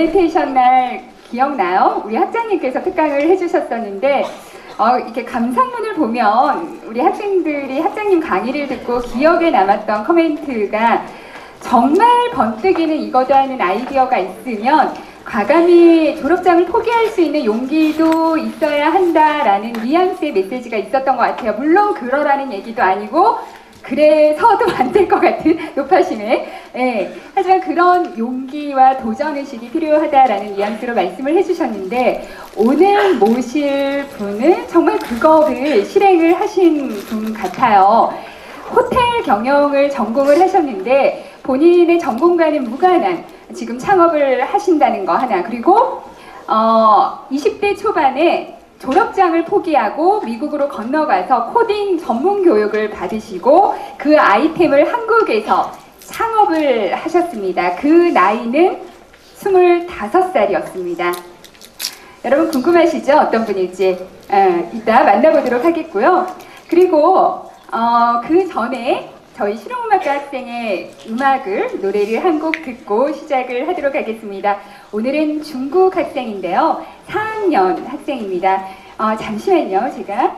오리엔테이션 날 기억나요? 우리 학장님께서 특강을 해주셨었는데 이렇게 감상문을 보면 우리 학생들이 학장님 강의를 듣고 기억에 남았던 커멘트가 정말 번뜩이는 이거다 하는 아이디어가 있으면 과감히 졸업장을 포기할 수 있는 용기도 있어야 한다라는 뉘앙스의 메시지가 있었던 것 같아요. 물론 그러라는 얘기도 아니고 그래서도 안 될 것 같은 높아심에 하지만 그런 용기와 도전의식이 필요하다라는 뉘앙스로 말씀을 해주셨는데 오늘 모실 분은 정말 그거를 실행을 하신 분 같아요. 호텔 경영을 전공을 하셨는데 본인의 전공과는 무관한 지금 창업을 하신다는 거 하나, 그리고 20대 초반에 졸업장을 포기하고 미국으로 건너가서 코딩 전문 교육을 받으시고 그 아이템을 한국에서 창업을 하셨습니다. 그 나이는 25살이었습니다. 여러분 궁금하시죠? 어떤 분일지 이따 만나보도록 하겠고요. 그리고 그 전에 저희 실용음악과 학생의 노래를 한 곡 듣고 시작을 하도록 하겠습니다. 오늘은 중국 학생인데요. 4학년 학생입니다. 잠시만요. 제가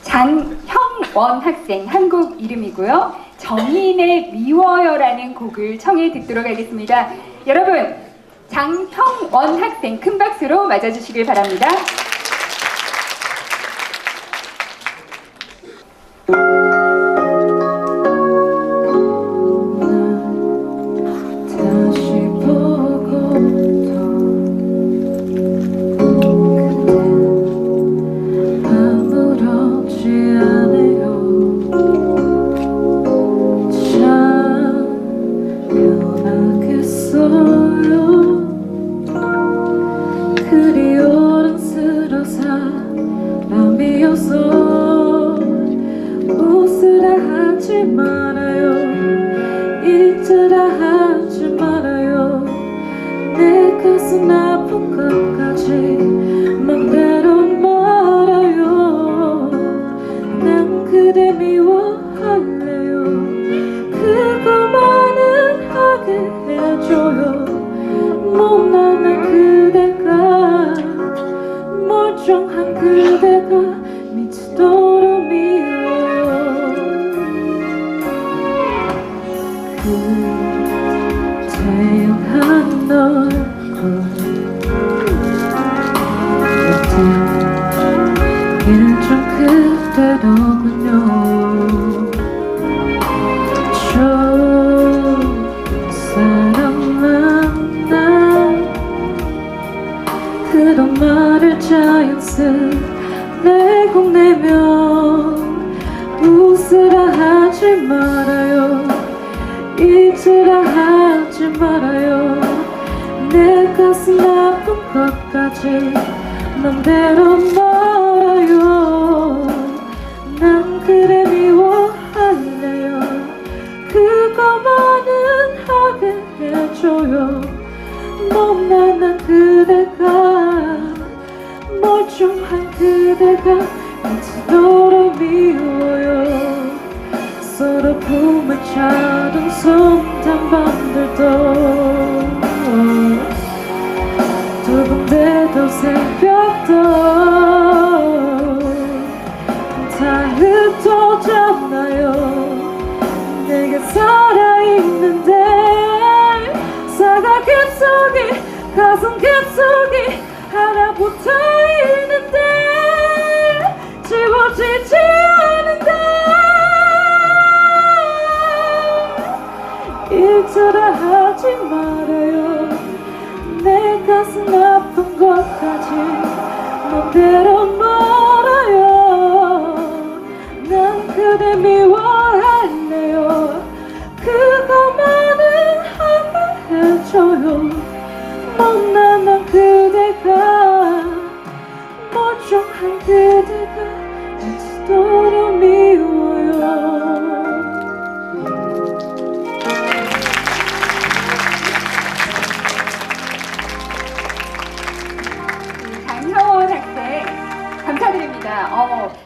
장형원 학생, 한국 이름이고요. 정인의 미워요라는 곡을 청해 듣도록 하겠습니다. 여러분, 장형원 학생 큰 박수로 맞아주시길 바랍니다.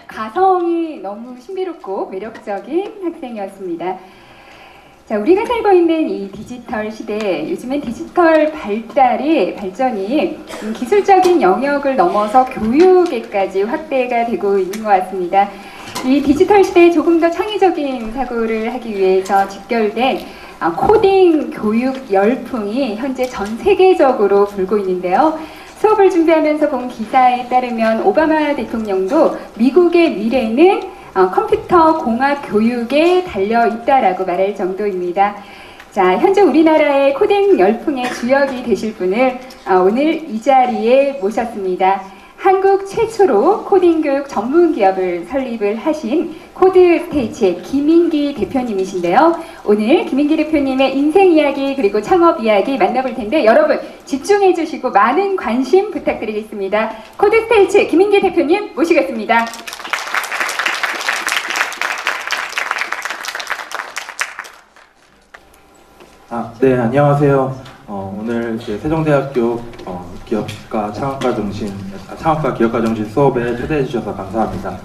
가성이 너무 신비롭고 매력적인 학생이었습니다. 자, 자, 우리가 살고 있는 이 디지털 시대, 요즘엔 디지털 발전이 기술적인 영역을 넘어서 교육에까지 확대가 되고 있는 것 같습니다. 이 디지털 시대에 조금 더 창의적인 사고를 하기 위해서 직결된 코딩 교육 열풍이 현재 전 세계적으로 불고 있는데요. 수업을 준비하면서 본 기사에 따르면 오바마 대통령도 미국의 미래는 컴퓨터 공학 교육에 달려 있다라고 말할 정도입니다. 자, 현재 우리나라의 코딩 열풍의 주역이 되실 분을 오늘 이 자리에 모셨습니다. 한국 최초로 코딩 교육 전문 기업을 설립을 하신 코드스테이츠의 김인기 대표님이신데요. 오늘 김인기 대표님의 인생 이야기 그리고 창업 이야기 만나볼 텐데 여러분 집중해 주시고 많은 관심 부탁드리겠습니다. 코드스테이츠 김인기 대표님 모시겠습니다. 네, 안녕하세요. 오늘 이제 세종대학교 기업가 창업가 기업가 정신 수업에 초대해 주셔서 감사합니다.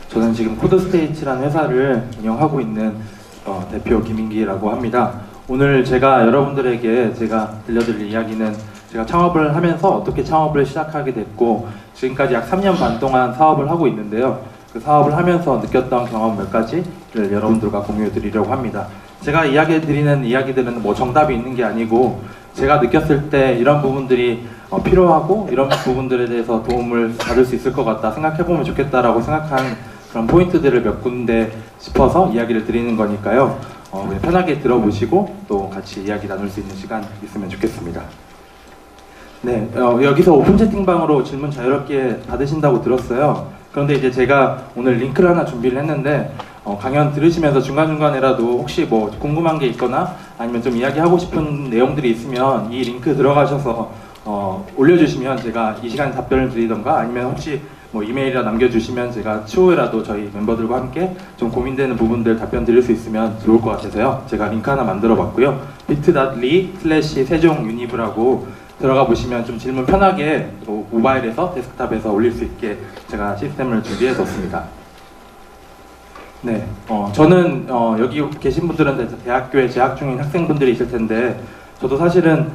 저는 지금 코드스테이츠라는 회사를 운영하고 있는 대표 김인기라고 합니다. 오늘 제가 여러분들에게 제가 들려드릴 이야기는 제가 창업을 하면서 어떻게 창업을 시작하게 됐고 지금까지 약 3년 반 동안 사업을 하고 있는데요. 그 사업을 하면서 느꼈던 경험 몇 가지를 여러분들과 공유해 드리려고 합니다. 제가 이야기 드리는 이야기들은 뭐 정답이 있는 게 아니고 제가 느꼈을 때 이런 부분들이 필요하고 이런 부분들에 대해서 도움을 받을 수 있을 것 같다 생각해보면 좋겠다라고 생각한 그런 포인트들을 몇 군데 짚어서 이야기를 드리는 거니까요. 그냥 편하게 들어보시고 또 같이 이야기 나눌 수 있는 시간 있으면 좋겠습니다. 네, 여기서 오픈 채팅방으로 질문 자유롭게 받으신다고 들었어요. 그런데 이제 제가 오늘 링크를 하나 준비를 했는데 강연 들으시면서 중간중간에라도 혹시 뭐 궁금한 게 있거나 아니면 좀 이야기하고 싶은 내용들이 있으면 이 링크 들어가셔서 올려주시면 제가 이 시간에 답변을 드리던가 아니면 혹시 뭐 이메일이라 남겨주시면 제가 추후에라도 저희 멤버들과 함께 좀 고민되는 부분들 답변 드릴 수 있으면 좋을 것 같아서요. 제가 링크 하나 만들어 봤고요. bit.ly/세종유니브라고 들어가 보시면 좀 질문 편하게 모바일에서 데스크탑에서 올릴 수 있게 제가 시스템을 준비해 뒀습니다. 네, 저는 여기 계신 분들은 대학교에 재학 중인 학생분들이 있을 텐데 저도 사실은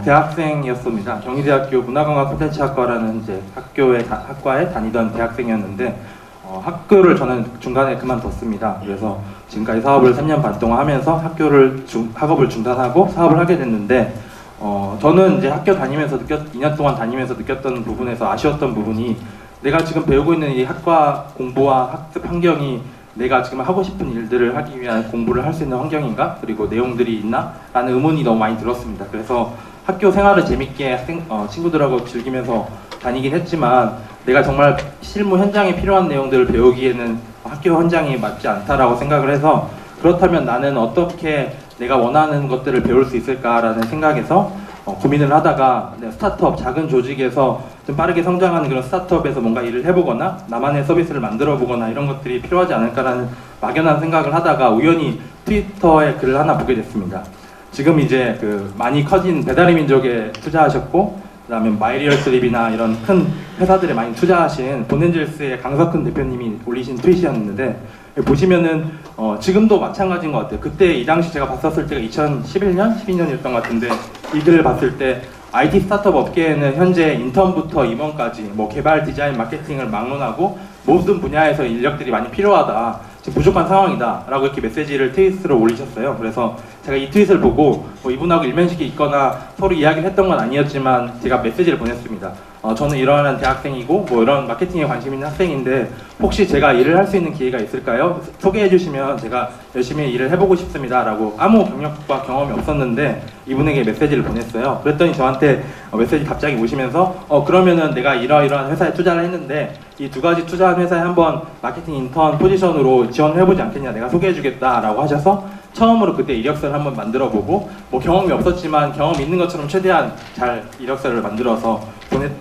대학생이었습니다. 경희대학교 문화관광 콘텐츠학과라는 이제 학과에 다니던 대학생이었는데 학교를 저는 중간에 그만뒀습니다. 그래서 지금까지 사업을 3년 반 동안 하면서 학업을 중단하고 사업을 하게 됐는데 저는 이제 학교 다니면서 2년 동안 다니면서 느꼈던 부분에서 아쉬웠던 부분이 내가 지금 배우고 있는 이 학과 공부와 학습 환경이 내가 지금 하고 싶은 일들을 하기 위한 공부를 할 수 있는 환경인가? 그리고 내용들이 있나? 라는 의문이 너무 많이 들었습니다. 그래서 학교 생활을 재밌게 친구들하고 즐기면서 다니긴 했지만 내가 정말 실무 현장에 필요한 내용들을 배우기에는 학교 현장이 맞지 않다라고 생각을 해서 그렇다면 나는 어떻게 내가 원하는 것들을 배울 수 있을까라는 생각에서 고민을 하다가 스타트업, 작은 조직에서 좀 빠르게 성장하는 그런 스타트업에서 뭔가 일을 해보거나 나만의 서비스를 만들어 보거나 이런 것들이 필요하지 않을까라는 막연한 생각을 하다가 우연히 트위터에 글을 하나 보게 됐습니다. 지금 이제 많이 커진 배달의 민족에 투자하셨고 그 다음에 마이리얼스립이나 이런 큰 회사들에 많이 투자하신 본엔젤스의 강석훈 대표님이 올리신 트윗이었는데 보시면은 지금도 마찬가지인 것 같아요. 그때 이 당시 제가 봤었을 때가 2011년? 12년이었던 것 같은데 이 글을 봤을 때 IT 스타트업 업계에는 현재 인턴부터 임원까지 뭐 개발, 디자인, 마케팅을 막론하고 모든 분야에서 인력들이 많이 필요하다. 지금 부족한 상황이다. 라고 이렇게 메시지를 트윗으로 올리셨어요. 그래서 제가 이 트윗을 보고 이분하고 일면식이 있거나 서로 이야기를 했던 건 아니었지만 제가 메시지를 보냈습니다. 저는 이러한 대학생이고 뭐 이런 마케팅에 관심 있는 학생인데 혹시 제가 일을 할 수 있는 기회가 있을까요? 소개해 주시면 제가 열심히 일을 해보고 싶습니다 라고 아무 경력과 경험이 없었는데 이분에게 메시지를 보냈어요. 그랬더니 저한테 메시지 답장이 오시면서 그러면은 내가 이러이러한 회사에 투자를 했는데 이 두 가지 투자한 회사에 한번 마케팅 인턴 포지션으로 지원을 해보지 않겠냐, 내가 소개해 주겠다 라고 하셔서 처음으로 그때 이력서를 한번 만들어 보고 뭐 경험이 없었지만 경험 있는 것처럼 최대한 잘 이력서를 만들어서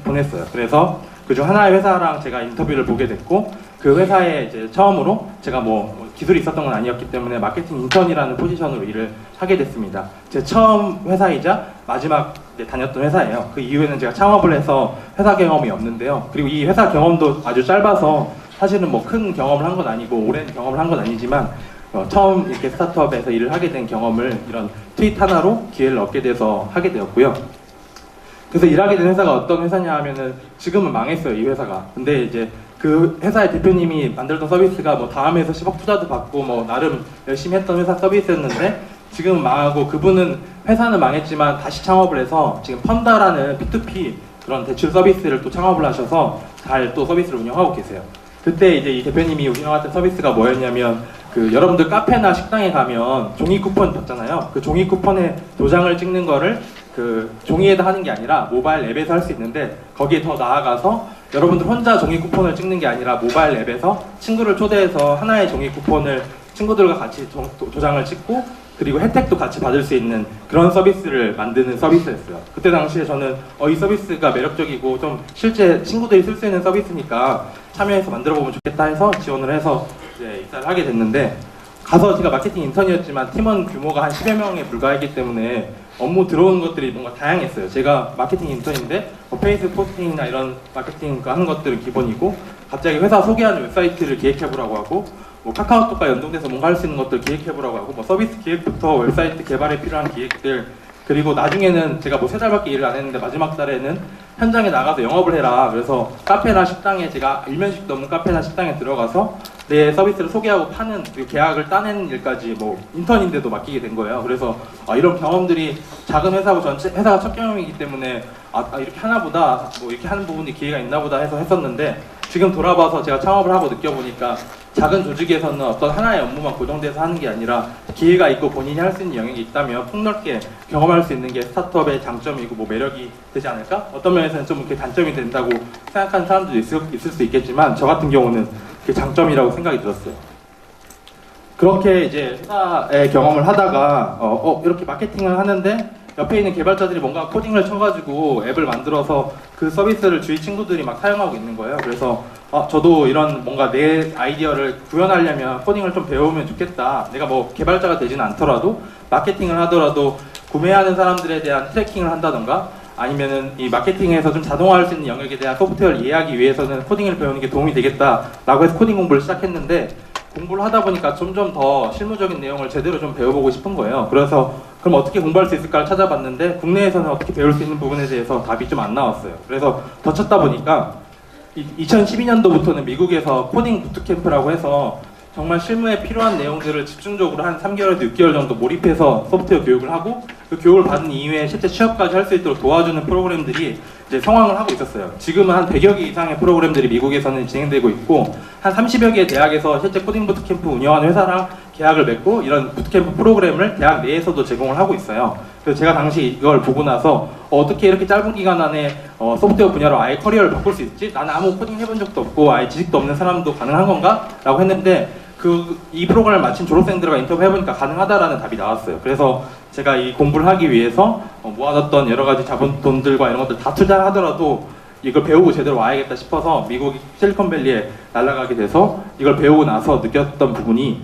보냈어요. 그래서 그중 하나의 회사랑 제가 인터뷰를 보게 됐고 그 회사에 이제 처음으로 제가 뭐 기술이 있었던 건 아니었기 때문에 마케팅 인턴이라는 포지션으로 일을 하게 됐습니다. 제 처음 회사이자 마지막 다녔던 회사예요. 그 이후에는 제가 창업을 해서 회사 경험이 없는데요. 그리고 이 회사 경험도 아주 짧아서 사실은 뭐 큰 경험을 한 건 아니고 오랜 경험을 한 건 아니지만 처음 이렇게 스타트업에서 일을 하게 된 경험을 이런 트윗 하나로 기회를 얻게 돼서 하게 되었고요. 그래서 일하게 된 회사가 어떤 회사냐 하면은 지금은 망했어요, 이 회사가. 근데 이제 그 회사의 대표님이 만들던 서비스가 뭐 다음 회사 10억 투자도 받고 뭐 나름 열심히 했던 회사 서비스였는데 지금은 망하고, 그분은 회사는 망했지만 다시 창업을 해서 지금 펀다라는 P2P 그런 대출 서비스를 또 창업을 하셔서 잘 또 서비스를 운영하고 계세요. 그때 이제 이 대표님이 운영했던 서비스가 뭐였냐면, 그 여러분들 카페나 식당에 가면 종이 쿠폰 받잖아요. 그 종이 쿠폰에 도장을 찍는 거를 그 종이에다 하는 게 아니라 모바일 앱에서 할 수 있는데, 거기에 더 나아가서 여러분들 혼자 종이 쿠폰을 찍는 게 아니라 모바일 앱에서 친구를 초대해서 하나의 종이 쿠폰을 친구들과 같이 도장을 찍고 그리고 혜택도 같이 받을 수 있는 그런 서비스를 만드는 서비스였어요. 그때 당시에 저는 이 서비스가 매력적이고 좀 실제 친구들이 쓸 수 있는 서비스니까 참여해서 만들어보면 좋겠다 해서 지원을 해서 이제 입사를 하게 됐는데, 가서 제가 마케팅 인턴이었지만 팀원 규모가 한 10여 명에 불과했기 때문에 업무 들어오는 것들이 뭔가 다양했어요. 제가 마케팅 인턴인데 페이스북 포스팅이나 이런 마케팅 하는 것들은 기본이고, 갑자기 회사 소개하는 웹사이트를 기획해보라고 하고, 뭐 카카오톡과 연동돼서 뭔가 할 수 있는 것들 기획해보라고 하고, 뭐 서비스 기획부터 웹사이트 개발에 필요한 기획들, 그리고 나중에는 제가 뭐 3달밖에 일을 안 했는데 마지막 달에는 현장에 나가서 영업을 해라. 그래서 카페나 식당에, 제가 일면식도 없는 카페나 식당에 들어가서 내 서비스를 소개하고 파는, 그리고 계약을 따내는 일까지 뭐 인턴인데도 맡기게 된 거예요. 그래서 이런 경험들이 작은 회사고 전체 회사가 첫 경험이기 때문에 이렇게 하나보다 뭐 이렇게 하는 부분이 기회가 있나 보다 해서 했었는데, 지금 돌아봐서 제가 창업을 하고 느껴보니까 작은 조직에서는 어떤 하나의 업무만 고정돼서 하는 게 아니라 기회가 있고 본인이 할 수 있는 영역이 있다면 폭넓게 경험할 수 있는 게 스타트업의 장점이고 뭐 매력이 되지 않을까? 어떤 면에서는 좀 이렇게 단점이 된다고 생각하는 사람들도 있을 수 있겠지만, 저 같은 경우는 그게 장점이라고 생각이 들었어요. 그렇게 이제 회사의 경험을 하다가 이렇게 마케팅을 하는데 옆에 있는 개발자들이 뭔가 코딩을 쳐가지고 앱을 만들어서 그 서비스를 주위 친구들이 막 사용하고 있는 거예요. 그래서 저도 이런 뭔가 내 아이디어를 구현하려면 코딩을 좀 배우면 좋겠다. 내가 뭐 개발자가 되지는 않더라도 마케팅을 하더라도 구매하는 사람들에 대한 트래킹을 한다던가, 아니면은 이 마케팅에서 좀 자동화할 수 있는 영역에 대한 소프트웨어를 이해하기 위해서는 코딩을 배우는 게 도움이 되겠다라고 해서 코딩 공부를 시작했는데, 공부를 하다 보니까 점점 더 실무적인 내용을 제대로 좀 배워보고 싶은 거예요. 그래서 그럼 어떻게 공부할 수 있을까를 찾아봤는데, 국내에서는 어떻게 배울 수 있는 부분에 대해서 답이 좀 안 나왔어요. 그래서 더 찾다 보니까 2012년도부터는 미국에서 코딩 부트캠프라고 해서 정말 실무에 필요한 내용들을 집중적으로 한 3개월에서 6개월 정도 몰입해서 소프트웨어 교육을 하고, 그 교육을 받은 이후에 실제 취업까지 할 수 있도록 도와주는 프로그램들이 이제 성황을 하고 있었어요. 지금은 한 100여 개 이상의 프로그램들이 미국에서는 진행되고 있고, 한 30여 개의 대학에서 실제 코딩 부트캠프 운영하는 회사랑 계약을 맺고 이런 부트캠프 프로그램을 대학 내에서도 제공을 하고 있어요. 그래서 제가 당시 이걸 보고 나서 어떻게 이렇게 짧은 기간 안에 소프트웨어 분야로 아예 커리어를 바꿀 수 있지? 나는 아무 코딩 해본 적도 없고 아예 지식도 없는 사람도 가능한 건가? 라고 했는데, 이 프로그램을 마친 졸업생들과 인터뷰 해보니까 가능하다라는 답이 나왔어요. 그래서 제가 이 공부를 하기 위해서 모아뒀던 여러 가지 자본돈들과 이런 것들 다 투자하더라도 이걸 배우고 제대로 와야겠다 싶어서 미국 실리콘밸리에 날아가게 돼서 이걸 배우고 나서 느꼈던 부분이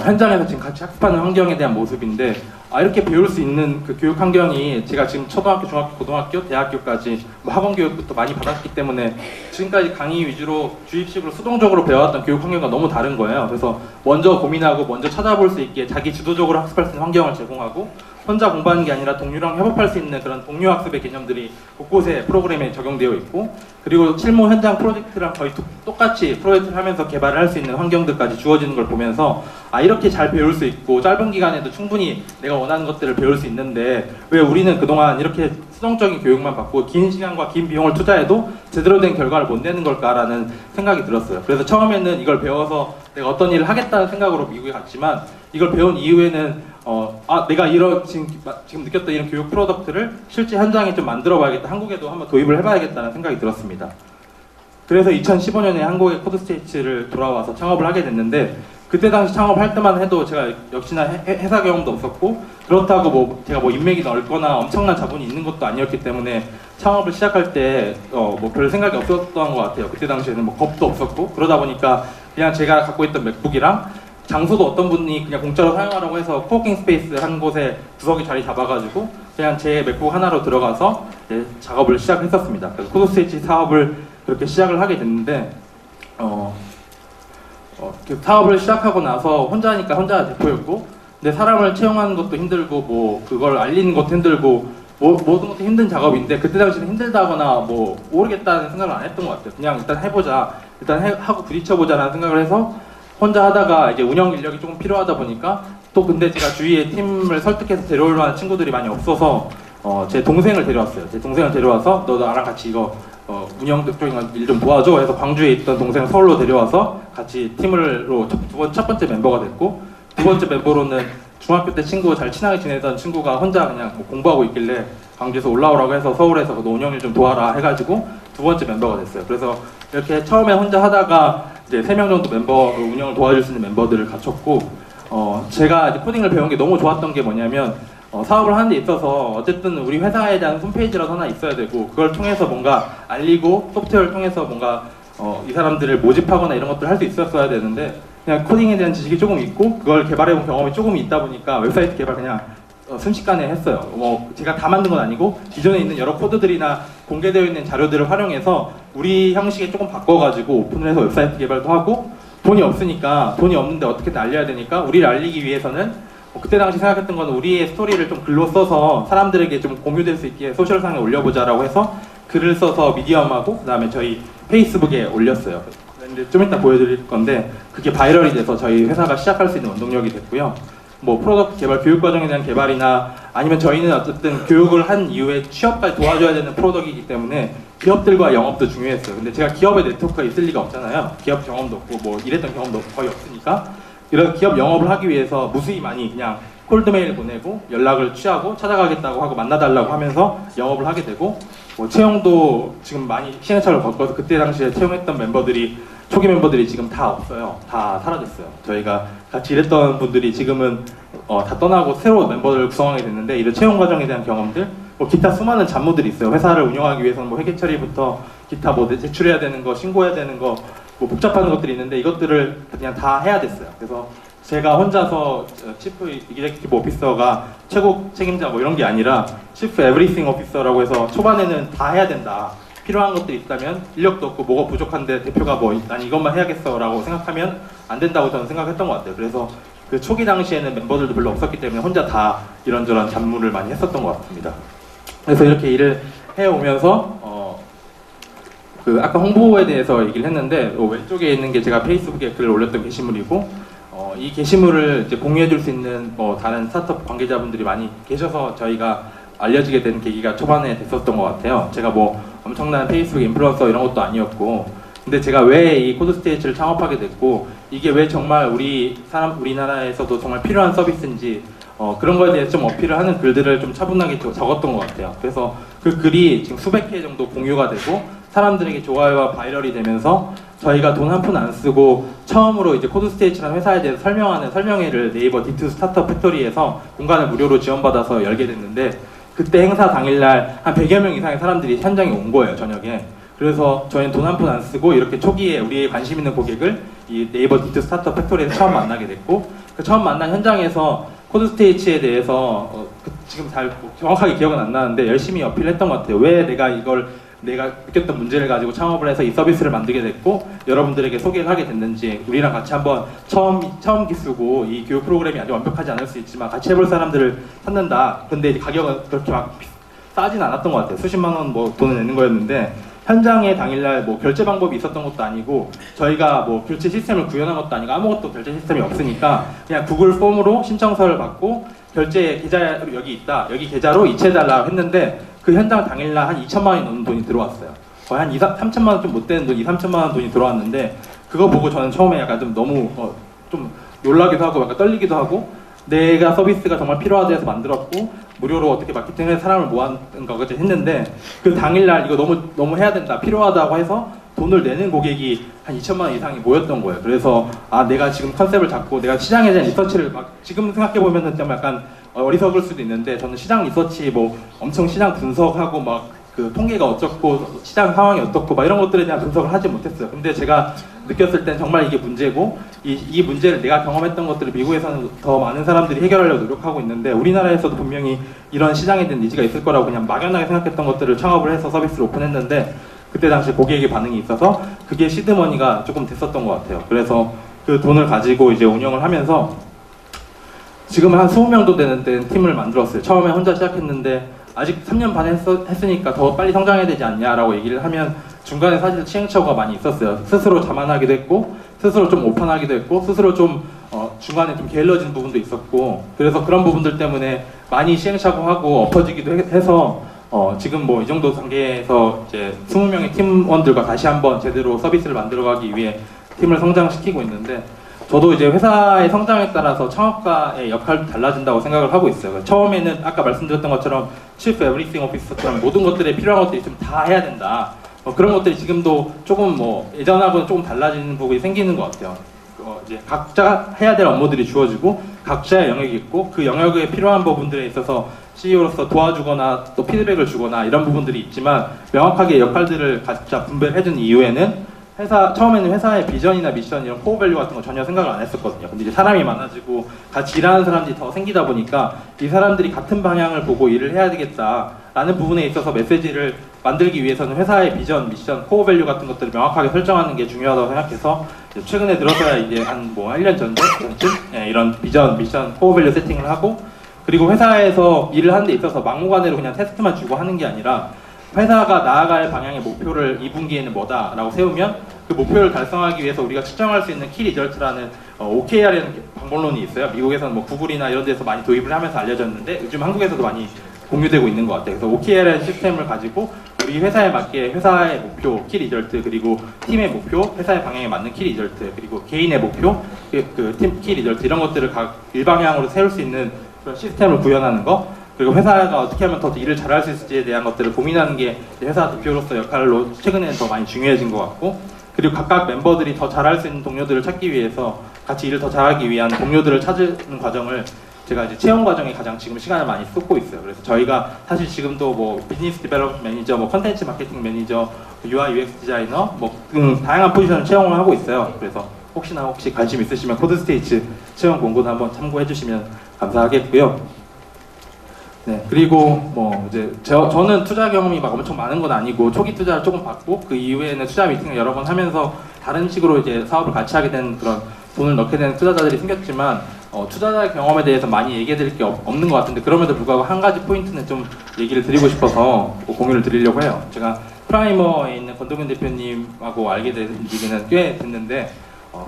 현장에서 지금 같이 학습하는 환경에 대한 모습인데, 이렇게 배울 수 있는 그 교육 환경이 제가 지금 초등학교, 중학교, 고등학교, 대학교까지 뭐 학원 교육부터 많이 받았기 때문에 지금까지 강의 위주로 주입식으로 수동적으로 배워왔던 교육 환경과 너무 다른 거예요. 그래서 먼저 고민하고 먼저 찾아볼 수 있게 자기 주도적으로 학습할 수 있는 환경을 제공하고, 혼자 공부하는 게 아니라 동료랑 협업할 수 있는 그런 동료 학습의 개념들이 곳곳에 프로그램에 적용되어 있고, 그리고 실무 현장 프로젝트랑 거의 똑같이 프로젝트를 하면서 개발을 할 수 있는 환경들까지 주어지는 걸 보면서 이렇게 잘 배울 수 있고 짧은 기간에도 충분히 내가 원하는 것들을 배울 수 있는데 왜 우리는 그동안 이렇게 수동적인 교육만 받고 긴 시간과 긴 비용을 투자해도 제대로 된 결과를 못 내는 걸까라는 생각이 들었어요. 그래서 처음에는 이걸 배워서 내가 어떤 일을 하겠다는 생각으로 미국에 갔지만, 이걸 배운 이후에는 내가 지금 느꼈던 이런 교육 프로덕트를 실제 현장에 좀 만들어 봐야겠다, 한국에도 한번 도입을 해봐야겠다는 생각이 들었습니다. 그래서 2015년에 한국의 코드스테이츠를 돌아와서 창업을 하게 됐는데, 그때 당시 창업할 때만 해도 제가 역시나 회사 경험도 없었고, 그렇다고 제가 인맥이 넓거나 엄청난 자본이 있는 것도 아니었기 때문에 창업을 시작할 때 별 생각이 없었던 것 같아요. 그때 당시에는 겁도 없었고, 그러다 보니까 그냥 제가 갖고 있던 맥북이랑 장소도 어떤 분이 그냥 공짜로 사용하라고 해서 코워킹 스페이스 한 곳에 구석이 자리 잡아가지고 그냥 제 맥북 하나로 들어가서 작업을 시작했었습니다. 그래서 코드스테이치 사업을 그렇게 시작을 하게 됐는데, 그 사업을 시작하고 나서 혼자니까 혼자 대표였고, 근데 사람을 채용하는 것도 힘들고 뭐 그걸 알리는 것도 힘들고 모든 것도 힘든 작업인데 그때 당시는 힘들다거나 뭐 모르겠다는 생각을 안 했던 것 같아요. 그냥 일단 해보자, 하고 부딪혀보자라는 생각을 해서 혼자 하다가 이제 운영 인력이 조금 필요하다 보니까 또 근데 제가 주위에 팀을 설득해서 데려올 만한 친구들이 많이 없어서 제 동생을 데려왔어요. 제 동생을 데려와서 너 나랑 같이 이거 운영 쪽인 일 좀 도와줘 해서 광주에 있던 동생을 서울로 데려와서 같이 팀으로 첫 번째 멤버가 됐고, 두 번째 멤버로는 중학교 때 친구 잘 친하게 지내던 친구가 혼자 그냥 뭐 공부하고 있길래 광주에서 올라오라고 해서 서울에서 너 운영일 좀 도와라 해가지고 두 번째 멤버가 됐어요. 그래서 이렇게 처음에 혼자 하다가 이제 3명 정도 멤버 운영을 도와줄 수 있는 멤버들을 갖췄고, 제가 이제 코딩을 배운 게 너무 좋았던 게 뭐냐면 사업을 하는 데 있어서 어쨌든 우리 회사에 대한 홈페이지라도 하나 있어야 되고, 그걸 통해서 뭔가 알리고 소프트웨어를 통해서 뭔가 이 사람들을 모집하거나 이런 것들을 할 수 있었어야 되는데 그냥 코딩에 대한 지식이 조금 있고 그걸 개발해본 경험이 조금 있다 보니까 웹사이트 개발 그냥 순식간에 했어요. 제가 다 만든 건 아니고 기존에 있는 여러 코드들이나 공개되어 있는 자료들을 활용해서 우리 형식에 조금 바꿔가지고 오픈을 해서 웹사이트 개발도 하고, 돈이 없는데 어떻게든 알려야 되니까 우리를 알리기 위해서는 그때 당시 생각했던 건 우리의 스토리를 좀 글로 써서 사람들에게 좀 공유될 수 있게 소셜상에 올려보자라고 해서 글을 써서 미디엄하고 그다음에 저희 페이스북에 올렸어요. 근데 좀 이따 보여드릴 건데 그게 바이럴이 돼서 저희 회사가 시작할 수 있는 원동력이 됐고요. 뭐 프로덕트 개발, 교육 과정에 대한 개발이나 아니면 저희는 어쨌든 교육을 한 이후에 취업까지 도와줘야 되는 프로덕트이기 때문에 기업들과 영업도 중요했어요. 근데 제가 기업의 네트워크가 있을 리가 없잖아요. 기업 경험도 없고 뭐 일했던 경험도 거의 없으니까 이런 기업 영업을 하기 위해서 무수히 많이 그냥 콜드메일 보내고 연락을 취하고 찾아가겠다고 하고 만나달라고 하면서 영업을 하게 되고, 뭐 채용도 지금 많이 시행착오를 겪어서 그때 당시에 채용했던 초기 멤버들이 지금 다 없어요. 다 사라졌어요. 저희가 같이 일했던 분들이 지금은 다 떠나고 새로 멤버들을 구성하게 됐는데, 이런 채용 과정에 대한 경험들, 뭐 기타 수많은 잡무들이 있어요. 회사를 운영하기 위해서는 뭐 회계 처리부터 기타 뭐 제출해야 되는 거, 신고해야 되는 거, 뭐 복잡한 것들이 있는데 이것들을 그냥 다 해야 됐어요. 그래서 제가 혼자서 치프 이그제큐티브 오피서가 최고 책임자 뭐 이런 게 아니라 치프 에브리띵 오피서라고 해서 초반에는 다 해야 된다. 필요한 것들이 있다면 인력도 없고 뭐가 부족한데 대표가 뭐 난 이것만 해야겠어 라고 생각하면 안 된다고 저는 생각했던 것 같아요. 그래서 그 초기 당시에는 멤버들도 별로 없었기 때문에 혼자 다 이런저런 잡무를 많이 했었던 것 같습니다. 그래서 이렇게 일을 해오면서 그 아까 홍보에 대해서 얘기를 했는데 왼쪽에 있는 게 제가 페이스북에 글을 올렸던 게시물이고, 이 게시물을 이제 공유해줄 수 있는 다른 스타트업 관계자분들이 많이 계셔서 저희가 알려지게 된 계기가 초반에 됐었던 것 같아요. 제가 뭐 엄청난 페이스북 인플루언서 이런 것도 아니었고, 근데 제가 왜 이 코드스테이츠를 창업하게 됐고 이게 왜 정말 우리나라에서도 정말 필요한 서비스인지 그런 거에 대해서 좀 어필을 하는 글들을 좀 차분하게 적었던 것 같아요. 그래서 그 글이 지금 수백 회 정도 공유가 되고 사람들에게 좋아요와 바이럴이 되면서 저희가 돈 한 푼 안 쓰고 처음으로 이제 코드스테이츠라는 회사에 대해서 설명하는 설명회를 네이버 D2 스타트업 팩토리에서 공간을 무료로 지원받아서 열게 됐는데, 그때 행사 당일날 한 100여 명 이상의 사람들이 현장에 온 거예요, 저녁에. 그래서 저희는 돈 한 푼 안 쓰고 이렇게 초기에 우리의 관심 있는 고객을 이 네이버 D2 스타트업 팩토리에서 처음 만나게 됐고, 그 처음 만난 현장에서 코드스테이츠에 대해서 지금 잘 정확하게 기억은 안 나는데 열심히 어필했던 것 같아요. 왜 내가 느꼈던 문제를 가지고 창업을 해서 이 서비스를 만들게 됐고 여러분들에게 소개를 하게 됐는지, 우리랑 같이 한번 처음 기수고 이 교육 프로그램이 아주 완벽하지 않을 수 있지만 같이 해볼 사람들을 찾는다. 근데 이제 가격은 그렇게 막 싸진 않았던 것 같아요. 수십만 원 뭐 돈을 내는 거였는데, 현장에 당일날 뭐 결제 방법이 있었던 것도 아니고 저희가 뭐 결제 시스템을 구현한 것도 아니고 아무것도 결제 시스템이 없으니까 그냥 구글 폼으로 신청서를 받고 결제 계좌 여기 있다, 여기 계좌로 이체해달라 했는데 그 현장 당일날 한 2천만 원이 넘는 돈이 들어왔어요. 거의 한 3천만 원 좀 못 되는 돈, 3천만 원 돈이 들어왔는데, 그거 보고 저는 처음에 약간 좀 너무 좀 놀라기도 하고 약간 떨리기도 하고, 내가 서비스가 정말 필요하다 해서 만들었고 무료로 어떻게 마케팅해서 사람을 모아는 거까지 했는데, 그 당일날 이거 너무 해야 된다, 필요하다고 해서 돈을 내는 고객이 한 2천만 원 이상이 모였던 거예요. 그래서 내가 지금 컨셉을 잡고 내가 시장에 대한 리서치를 막 지금 생각해보면 좀 약간 어리석을 수도 있는데, 저는 시장 리서치 뭐 엄청 시장 분석하고 막 그 통계가 어떻고 시장 상황이 어떻고 막 이런 것들에 대한 분석을 하지 못했어요. 근데 제가 느꼈을 땐 정말 이게 문제고 이 문제를 내가 경험했던 것들을 미국에서는 더 많은 사람들이 해결하려고 노력하고 있는데 우리나라에서도 분명히 이런 시장에 대한 니즈가 있을 거라고 그냥 막연하게 생각했던 것들을 창업을 해서 서비스를 오픈했는데, 그때 당시 고객의 반응이 있어서 그게 시드머니가 조금 됐었던 것 같아요. 그래서 그 돈을 가지고 이제 운영을 하면서 지금은 한 20명도 되는 팀을 만들었어요. 처음에 혼자 시작했는데 아직 3년 반 했으니까 더 빨리 성장해야 되지 않냐라고 얘기를 하면 중간에 사실 시행착오가 많이 있었어요. 스스로 자만하기도 했고 스스로 좀 오판하기도 했고 스스로 좀 중간에 좀 게을러진 부분도 있었고 그래서 그런 부분들 때문에 많이 시행착오하고 엎어지기도 해서 지금 뭐 이 정도 단계에서 이제 20명의 팀원들과 다시 한번 제대로 서비스를 만들어가기 위해 팀을 성장시키고 있는데 저도 이제 회사의 성장에 따라서 창업가의 역할도 달라진다고 생각을 하고 있어요. 처음에는 아까 말씀드렸던 것처럼 Chief Everything Officer처럼 모든 것들에 필요한 것들이 있으면 다 해야 된다. 그런 것들이 지금도 조금 뭐 예전하고는 조금 달라지는 부분이 생기는 것 같아요. 이제 각자 해야 될 업무들이 주어지고 각자의 영역이 있고 그 영역에 필요한 부분들에 있어서 CEO로서 도와주거나 또 피드백을 주거나 이런 부분들이 있지만 명확하게 역할들을 각자 분배를 해준 이후에는 처음에는 회사의 비전이나 미션 이런 코어 밸류 같은 거 전혀 생각을 안 했었거든요. 근데 이제 사람이 많아지고 같이 일하는 사람들이 더 생기다 보니까 이 사람들이 같은 방향을 보고 일을 해야 되겠다라는 부분에 있어서 메시지를 만들기 위해서는 회사의 비전, 미션, 코어 밸류 같은 것들을 명확하게 설정하는 게 중요하다고 생각해서 최근에 들어서야 이제 한 뭐 1년 전쯤 이런 비전, 미션, 코어 밸류 세팅을 하고 그리고 회사에서 일을 하는 데 있어서 막무가내로 그냥 테스트만 주고 하는 게 아니라 회사가 나아갈 방향의 목표를 2분기에는 뭐다라고 세우면 그 목표를 달성하기 위해서 우리가 측정할 수 있는 키 리절트라는 OKR이라는 방법론이 있어요. 미국에서는 뭐 구글이나 이런 데서 많이 도입을 하면서 알려졌는데 요즘 한국에서도 많이 공유되고 있는 것 같아요. 그래서 OKR이라는 시스템을 가지고 우리 회사에 맞게 회사의 목표, 키 리절트 그리고 팀의 목표, 회사의 방향에 맞는 키 리절트 그리고 개인의 목표, 그 팀 키 리절트 이런 것들을 각 일방향으로 세울 수 있는 그런 시스템을 구현하는 거 그리고 회사가 어떻게 하면 더 일을 잘할 수 있을지에 대한 것들을 고민하는 게 회사 대표로서 역할로 최근에는 더 많이 중요해진 것 같고 그리고 각각 멤버들이 더 잘할 수 있는 동료들을 찾기 위해서 같이 일을 더 잘하기 위한 동료들을 찾는 과정을 제가 이제 채용 과정에 가장 지금 시간을 많이 쏟고 있어요. 그래서 저희가 사실 지금도 뭐 비즈니스 디벨롭 매니저, 뭐 컨텐츠 마케팅 매니저, UI UX 디자이너 뭐 다양한 포지션을 채용을 하고 있어요. 그래서 혹시 관심 있으시면 코드스테이츠 채용 공고도 한번 참고해 주시면 감사하겠고요. 네, 그리고 뭐 이제 저는 투자 경험이 막 엄청 많은 건 아니고 초기 투자를 조금 받고 그 이후에는 투자 미팅을 여러 번 하면서 다른 식으로 이제 사업을 같이 하게 된 그런 돈을 넣게 되는 투자자들이 생겼지만 투자자 경험에 대해서 많이 얘기해 드릴 게 없는 것 같은데 그럼에도 불구하고 한 가지 포인트는 좀 얘기를 드리고 싶어서 공유를 드리려고 해요. 제가 프라이머에 있는 권동현 대표님하고 알게 된 지는 꽤 됐는데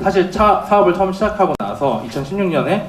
사실 사업을 처음 시작하고 나서 2016년에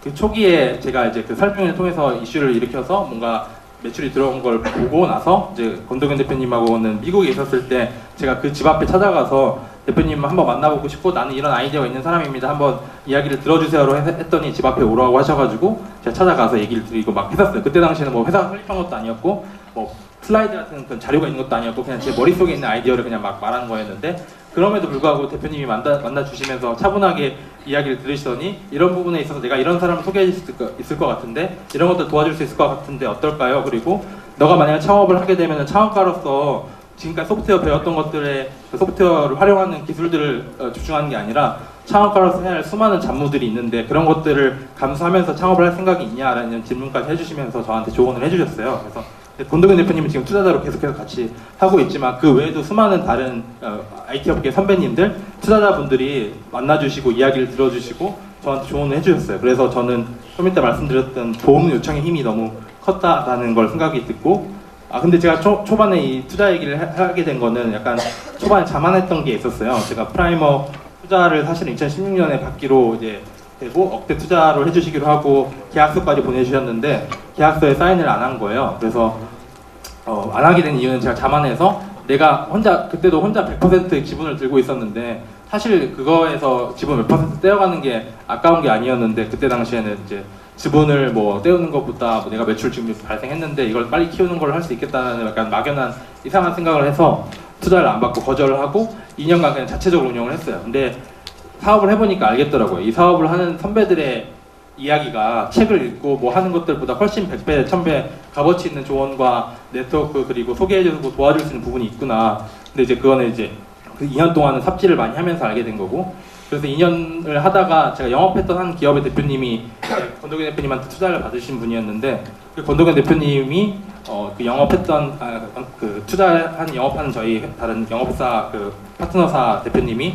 그 초기에 제가 이제 그 설명을 통해서 이슈를 일으켜서 뭔가 매출이 들어온 걸 보고 나서 이제 권동현 대표님하고는 미국에 있었을 때 제가 그 집 앞에 찾아가서 대표님 한번 만나보고 싶고 나는 이런 아이디어가 있는 사람입니다. 한번 이야기를 들어주세요로 했더니 집 앞에 오라고 하셔가지고 제가 찾아가서 얘기를 드리고 막 했었어요. 그때 당시에는 뭐 회사가 설립한 것도 아니었고 뭐 슬라이드 같은 그런 자료가 있는 것도 아니었고 그냥 제 머릿속에 있는 아이디어를 그냥 막 말하는 거였는데 그럼에도 불구하고 대표님이 만나 주시면서 차분하게 이야기를 들으시더니 이런 부분에 있어서 내가 이런 사람을 소개해 줄 수 있을 것 같은데 이런 것들 도와줄 수 있을 것 같은데 어떨까요? 그리고 너가 만약에 창업을 하게 되면 창업가로서 지금까지 소프트웨어 배웠던 것들의 그 소프트웨어를 활용하는 기술들을 집중하는 게 아니라 창업가로서 해야 할 수많은 잡무들이 있는데 그런 것들을 감수하면서 창업을 할 생각이 있냐라는 질문까지 해주시면서 저한테 조언을 해주셨어요. 그래서 권동현 대표님은 지금 투자자로 계속해서 같이 하고 있지만 그 외에도 수많은 다른 IT 업계 선배님들, 투자자분들이 만나주시고 이야기를 들어주시고 저한테 조언을 해주셨어요. 그래서 저는 좀 이따 말씀드렸던 도움 요청의 힘이 너무 컸다라는 걸 생각이 듣고 근데 제가 초반에 이 투자 얘기를 하게 된 거는 약간 초반에 자만했던 게 있었어요. 제가 프라이머 투자를 사실은 2016년에 받기로 이제 되고 억대 투자로 해주시기로 하고 계약서까지 보내주셨는데 계약서에 사인을 안 한 거예요. 그래서 안 하게 된 이유는 제가 자만해서 내가 그때도 혼자 100% 지분을 들고 있었는데 사실 그거에서 지분 몇 퍼센트 떼어가는 게 아까운 게 아니었는데 그때 당시에는 이제 지분을 뭐 떼우는 것보다 내가 매출 지금 발생했는데 이걸 빨리 키우는 걸 할 수 있겠다는 약간 막연한 이상한 생각을 해서 투자를 안 받고 거절을 하고 2년간 그냥 자체적으로 운영을 했어요. 근데 사업을 해보니까 알겠더라고요. 이 사업을 하는 선배들의 이야기가 책을 읽고 뭐 하는 것들보다 훨씬 100배, 1000배 값어치 있는 조언과 네트워크 그리고 소개해주고 도와줄 수 있는 부분이 있구나. 근데 이제 그거는 이제 그 2년 동안은 삽질을 많이 하면서 알게 된 거고 그래서 2년을 하다가 제가 영업했던 한 기업의 대표님이 권동현 대표님한테 투자를 받으신 분이었는데 그 권동현 대표님이 그 영업했던 그 투자한 영업하는 저희 다른 영업사 그 파트너사 대표님이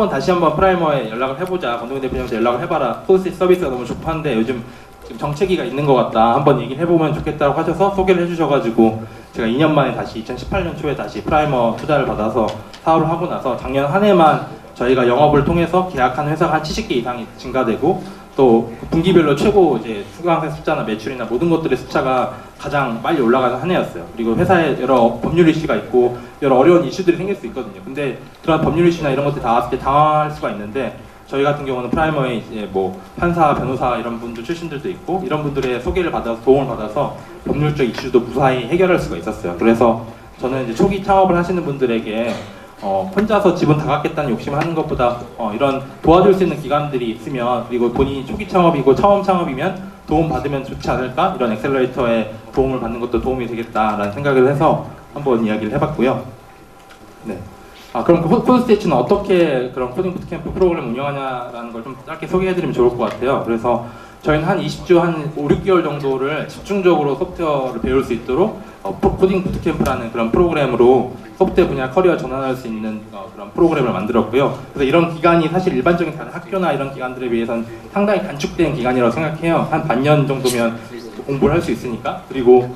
다시 한번 프라이머에 연락을 해보자, 권동현 대표님한테 연락을 해봐라, 코스 서비스가 너무 좋한데 요즘 지금 정체기가 있는 것 같다, 한번 얘기를 해보면 좋겠다고 하셔서 소개를 해주셔가지고 제가 2년 만에 다시 2018년 초에 다시 프라이머 투자를 받아서 사업을 하고 나서 작년 한 해만 저희가 영업을 통해서 계약한 회사가 한 70개 이상이 증가되고 또 분기별로 최고 이제 수강생 숫자나 매출이나 모든 것들의 숫자가 가장 빨리 올라가는 한 해였어요. 그리고 회사에 여러 법률 이슈가 있고 여러 어려운 이슈들이 생길 수 있거든요. 근데 그런 법률 이슈나 이런 것들이 나왔을 때 당황할 수가 있는데 저희 같은 경우는 프라이머에 이제 뭐 판사, 변호사 이런 분들 출신들도 있고 이런 분들의 소개를 받아서 도움을 받아서 법률적 이슈도 무사히 해결할 수가 있었어요. 그래서 저는 이제 초기 창업을 하시는 분들에게 혼자서 지분 다 갖겠다는 욕심을 하는 것보다 이런 도와줄 수 있는 기관들이 있으면, 그리고 본인이 초기 창업이고 처음 창업이면 도움 받으면 좋지 않을까? 이런 엑셀러레이터에 도움을 받는 것도 도움이 되겠다라는 생각을 해서 한번 이야기를 해봤고요. 네. 그럼 코드스테이츠는 어떻게 그런 코딩 부트캠프 프로그램 운영하냐라는 걸 좀 짧게 소개해드리면 좋을 것 같아요. 그래서 저희는 한 20주, 한 5, 6개월 정도를 집중적으로 소프트웨어를 배울 수 있도록 코딩 부트캠프라는 그런 프로그램으로 소프트웨어 분야 커리어 전환할 수 있는 그런 프로그램을 만들었고요. 그래서 이런 기간이 사실 일반적인 다른 학교나 이런 기관들에 비해서는 상당히 단축된 기간이라고 생각해요. 한 반년 정도면 공부를 할 수 있으니까. 그리고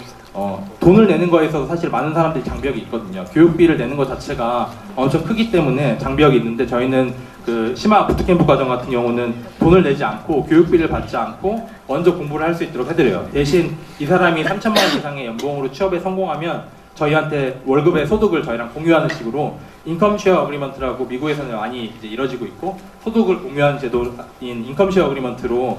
돈을 내는 거에 있어서 사실 많은 사람들이 장벽이 있거든요. 교육비를 내는 것 자체가 엄청 크기 때문에 장벽이 있는데, 저희는 그 심화 부트캠프 과정 같은 경우는 돈을 내지 않고 교육비를 받지 않고 먼저 공부를 할 수 있도록 해드려요. 대신 이 사람이 3천만 원 이상의 연봉으로 취업에 성공하면 저희한테 월급의 소득을 저희랑 공유하는 식으로 인컴 쉐어 어그리먼트라고 미국에서는 많이 이제 이뤄지고 있고, 소득을 공유하는 제도인 인컴 쉐어 어그리먼트로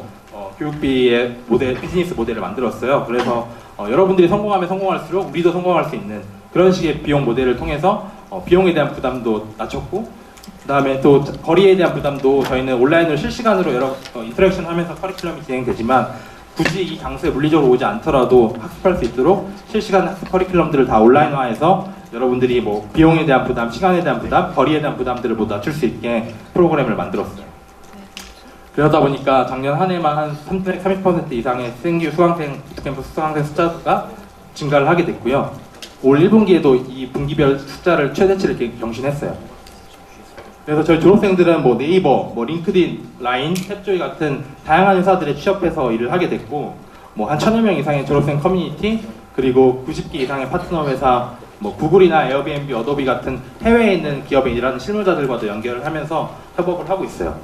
교육비의 비즈니스 모델을 만들었어요. 그래서 여러분들이 성공하면 성공할수록 우리도 성공할 수 있는 그런 식의 비용 모델을 통해서 비용에 대한 부담도 낮췄고, 그 다음에 또 거리에 대한 부담도 저희는 온라인으로 실시간으로 여러 인터랙션 하면서 커리큘럼이 진행되지만 굳이 이 장소에 물리적으로 오지 않더라도 학습할 수 있도록 실시간 학습 커리큘럼들을 다 온라인화해서 여러분들이 뭐 비용에 대한 부담, 시간에 대한 부담, 거리에 대한 부담들을 모두 낮출 수 있게 프로그램을 만들었어요. 그러다 보니까 작년 한 해만 한 30% 이상의 신규 수강생, 부트캠프 수강생 숫자가 증가를 하게 됐고요. 올 1분기에도 이 분기별 숫자를 최대치를 경신했어요. 그래서 저희 졸업생들은 뭐 네이버, 뭐 링크드인, 라인, 탭조이 같은 다양한 회사들에 취업해서 일을 하게 됐고, 뭐 한 1000여 명 이상의 졸업생 커뮤니티, 그리고 90개 이상의 파트너 회사, 뭐 구글이나 에어비앤비, 어도비 같은 해외에 있는 기업에 일하는 실무자들과도 연결을 하면서 협업을 하고 있어요.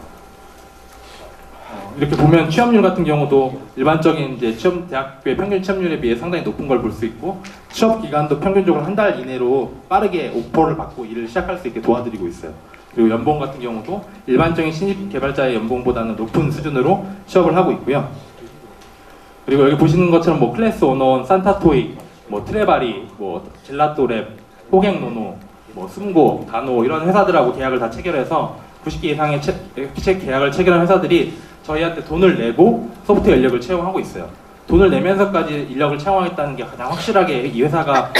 이렇게 보면 취업률 같은 경우도 일반적인 이제 대학교의 평균 취업률에 비해 상당히 높은 걸 볼 수 있고, 취업 기간도 평균적으로 한 달 이내로 빠르게 오퍼를 받고 일을 시작할 수 있게 도와드리고 있어요. 그리고 연봉 같은 경우도 일반적인 신입 개발자의 연봉보다는 높은 수준으로 취업을 하고 있고요. 그리고 여기 보시는 것처럼 뭐 클래스 오너원, 산타토익, 뭐 트레바리, 뭐 젤라또랩, 호갱노노, 뭐 숨고, 다노 이런 회사들하고 계약을 다 체결해서 90개 이상의 계약을 체결한 회사들이 저희한테 돈을 내고 소프트웨어 인력을 채용하고 있어요. 돈을 내면서까지 인력을 채용하겠다는 게 가장 확실하게 이 회사가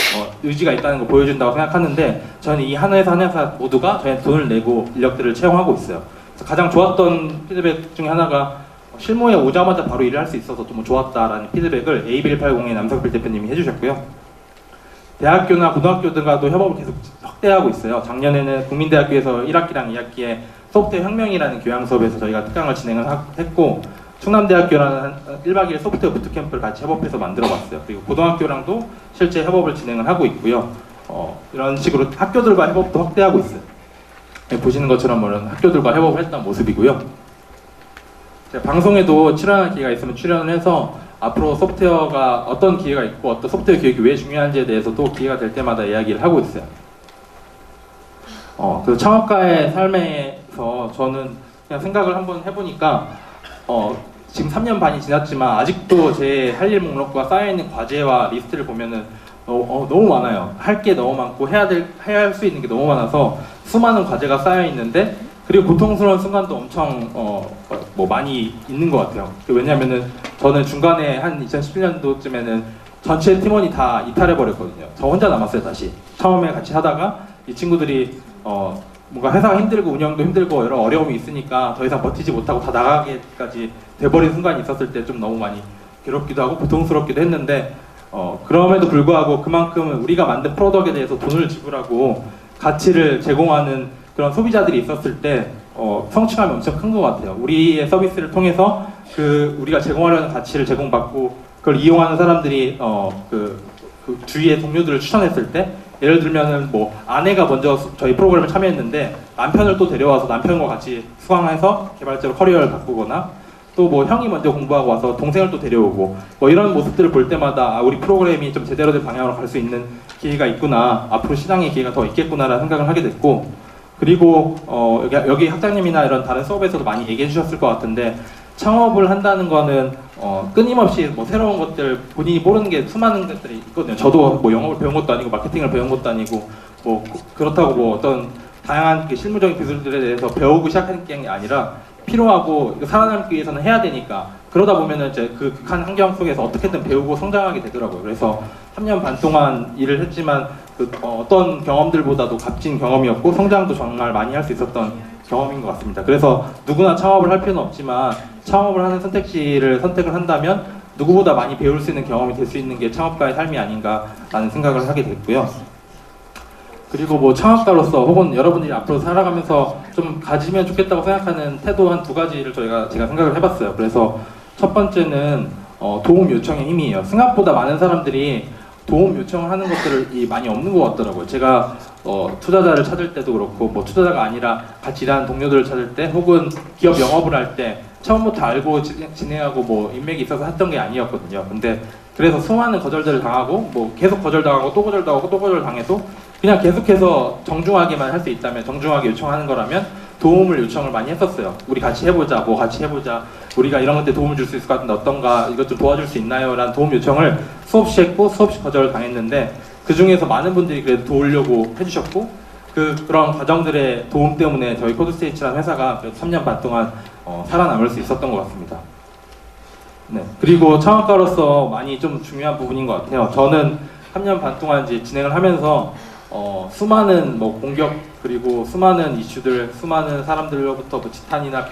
의지가 있다는 걸 보여준다고 생각하는데, 저는 이 한 회사 한 회사 모두가 저희한테 돈을 내고 인력들을 채용하고 있어요. 그래서 가장 좋았던 피드백 중에 하나가 실무에 오자마자 바로 일을 할 수 있어서 좀 좋았다라는 피드백을 A2180의 남석필 대표님이 해주셨고요. 대학교나 고등학교 등과도 협업을 계속 확대하고 있어요. 작년에는 국민대학교에서 1학기랑 2학기에 소프트웨어 혁명이라는 교양 수업에서 저희가 특강을 진행을 했고, 충남대학교라는 1박 2일 소프트웨어 부트캠프를 같이 협업해서 만들어봤어요. 그리고 고등학교랑도 실제 협업을 진행을 하고 있고요. 이런 식으로 학교들과 협업도 확대하고 있어요. 보시는 것처럼 이런 학교들과 협업을 했던 모습이고요. 제가 방송에도 출연할 기회가 있으면 출연을 해서 앞으로 소프트웨어가 어떤 기회가 있고 어떤 소프트웨어 교육이 왜 중요한지에 대해서도 기회가 될 때마다 이야기를 하고 있어요. 그 창업가의 삶에서 저는 그냥 생각을 한번 해보니까 지금 3년 반이 지났지만 아직도 제 할 일 목록과 쌓여있는 과제와 리스트를 보면은 너무 많아요. 할 게 너무 많고 해야 할 수 있는 게 너무 많아서 수많은 과제가 쌓여있는데, 그리고 고통스러운 순간도 엄청 뭐 많이 있는 것 같아요. 왜냐면은 저는 중간에 한 2017년도쯤에는 전체 팀원이 다 이탈해버렸거든요. 저 혼자 남았어요. 다시 처음에 같이 하다가 이 친구들이 뭔가 회사가 힘들고 운영도 힘들고 여러 어려움이 있으니까 더 이상 버티지 못하고 다 나가기까지 돼버린 순간이 있었을 때 좀 너무 많이 괴롭기도 하고 고통스럽기도 했는데 그럼에도 불구하고 그만큼 우리가 만든 프로덕트에 대해서 돈을 지불하고 가치를 제공하는 그런 소비자들이 있었을 때 성취감이 엄청 큰 것 같아요. 우리의 서비스를 통해서 우리가 제공하려는 가치를 제공받고 그걸 이용하는 사람들이 그 주위의 동료들을 추천했을 때 예를 들면은 뭐 아내가 먼저 저희 프로그램에 참여했는데 남편을 또 데려와서 남편과 같이 수강해서 개발자로 커리어를 바꾸거나 또 뭐 형이 먼저 공부하고 와서 동생을 또 데려오고 뭐 이런 모습들을 볼 때마다 우리 프로그램이 좀 제대로 된 방향으로 갈 수 있는 기회가 있구나, 앞으로 시장의 기회가 더 있겠구나라는 생각을 하게 됐고, 그리고 여기 학장님이나 이런 다른 수업에서도 많이 얘기해 주셨을 것 같은데 창업을 한다는 거는 끊임없이 뭐 새로운 것들 본인이 모르는 게 수많은 것들이 있거든요. 저도 뭐 영업을 배운 것도 아니고 마케팅을 배운 것도 아니고 뭐 그렇다고 뭐 어떤 다양한 실무적인 기술들에 대해서 배우고 시작하는 게 아니라 필요하고 살아남기 위해서는 해야 되니까 그러다 보면은 이제 그 극한 환경 속에서 어떻게든 배우고 성장하게 되더라고요. 그래서 3년 반 동안 일을 했지만 어떤 경험들보다도 값진 경험이었고 성장도 정말 많이 할 수 있었던 경험인 것 같습니다. 그래서 누구나 창업을 할 필요는 없지만 창업을 하는 선택지를 선택을 한다면 누구보다 많이 배울 수 있는 경험이 될 수 있는 게 창업가의 삶이 아닌가라는 생각을 하게 됐고요. 그리고 뭐 창업가로서 혹은 여러분들이 앞으로 살아가면서 좀 가지면 좋겠다고 생각하는 태도 한 2가지를 제가 생각을 해봤어요. 그래서 첫 번째는 도움 요청의 힘이에요. 생각보다 많은 사람들이 도움 요청을 하는 것들이 많이 없는 것 같더라고요. 제가 투자자를 찾을 때도 그렇고 뭐 투자자가 아니라 같이 일하는 동료들을 찾을 때 혹은 기업 영업을 할 때 처음부터 알고 진행하고 뭐 인맥이 있어서 했던 게 아니었거든요. 근데 그래서 수많은 거절들을 당하고 뭐 계속 거절당하고 또 거절당하고 또 거절당해도 그냥 계속해서 정중하게만 할 수 있다면, 정중하게 요청하는 거라면 도움을 요청을 많이 했었어요. 우리 같이 해보자, 뭐 같이 해보자, 우리가 이런 것때 도움을 줄 수 있을 것 같은데 어떤가, 이것 좀 도와줄 수 있나요? 라는 도움 요청을 수없이 했고 수없이 거절을 당했는데 그 중에서 많은 분들이 그래도 도우려고 해주셨고 그런 과정들의 도움 때문에 저희 코드스테이츠라는 회사가 3년 반 동안 살아남을 수 있었던 것 같습니다. 네. 그리고 창업가로서 많이 좀 중요한 부분인 것 같아요. 저는 3년 반 동안 이제 진행을 하면서 수많은 뭐 공격 그리고 수많은 이슈들, 수많은 사람들로부터 뭐 지탄이나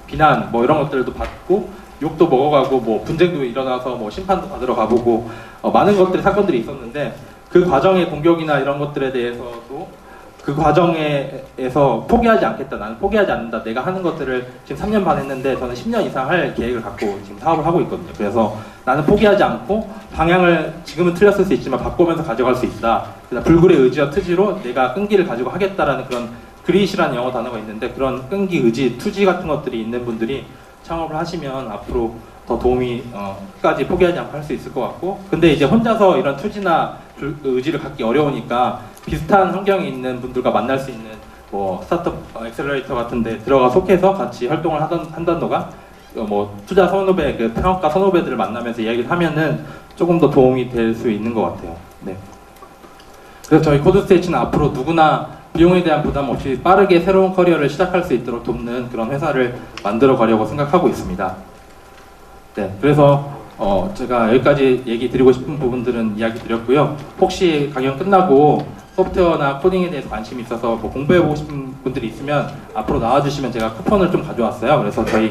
비난 뭐 이런 것들도 받고 욕도 먹어가고 뭐 분쟁도 일어나서 뭐 심판도 받으러 가보고 많은 사건들이 있었는데 그 과정의 공격이나 이런 것들에 대해서도 그 과정에서 포기하지 않겠다, 나는 포기하지 않는다, 내가 하는 것들을 지금 3년 반 했는데 저는 10년 이상 할 계획을 갖고 지금 사업을 하고 있거든요. 그래서 나는 포기하지 않고 방향을 지금은 틀렸을 수 있지만 바꾸면서 가져갈 수 있다. 불굴의 의지와 투지로 내가 끈기를 가지고 하겠다라는 그런 그릿이라는 영어 단어가 있는데 그런 끈기, 의지, 투지 같은 것들이 있는 분들이 창업을 하시면 앞으로 더 도움이 끝까지 포기하지 않고 할 수 있을 것 같고, 근데 이제 혼자서 이런 투지나 의지를 갖기 어려우니까 비슷한 환경에 있는 분들과 만날 수 있는 뭐 스타트업 엑셀러레이터 같은 데 들어가 속해서 같이 활동을 한다던가 뭐 투자 선후배, 창업가 선후배들을 만나면서 이야기를 하면은 조금 더 도움이 될 수 있는 것 같아요. 네. 그래서 저희 코드스테이츠는 앞으로 누구나 비용에 대한 부담 없이 빠르게 새로운 커리어를 시작할 수 있도록 돕는 그런 회사를 만들어 가려고 생각하고 있습니다. 네, 그래서 제가 여기까지 얘기 드리고 싶은 부분들은 이야기 드렸고요. 혹시 강연 끝나고 소프트웨어나 코딩에 대해서 관심이 있어서 뭐 공부해보고 싶은 분들이 있으면 앞으로 나와주시면 제가 쿠폰을 좀 가져왔어요. 그래서 저희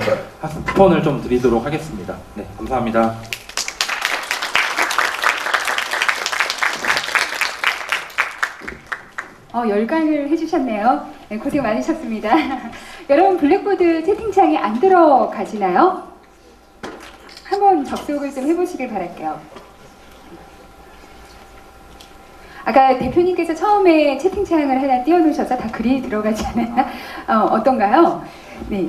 쿠폰을 좀 드리도록 하겠습니다. 네, 감사합니다. 열강을 해주셨네요. 네, 고생 많으셨습니다. 여러분 블랙보드 채팅창에 안 들어가시나요? 한번 접속을 좀 해보시길 바랄게요. 아까 대표님께서 처음에 채팅창을 하나 띄워놓으셔서 다 글이 들어가지 않았나? 어떤가요? 네.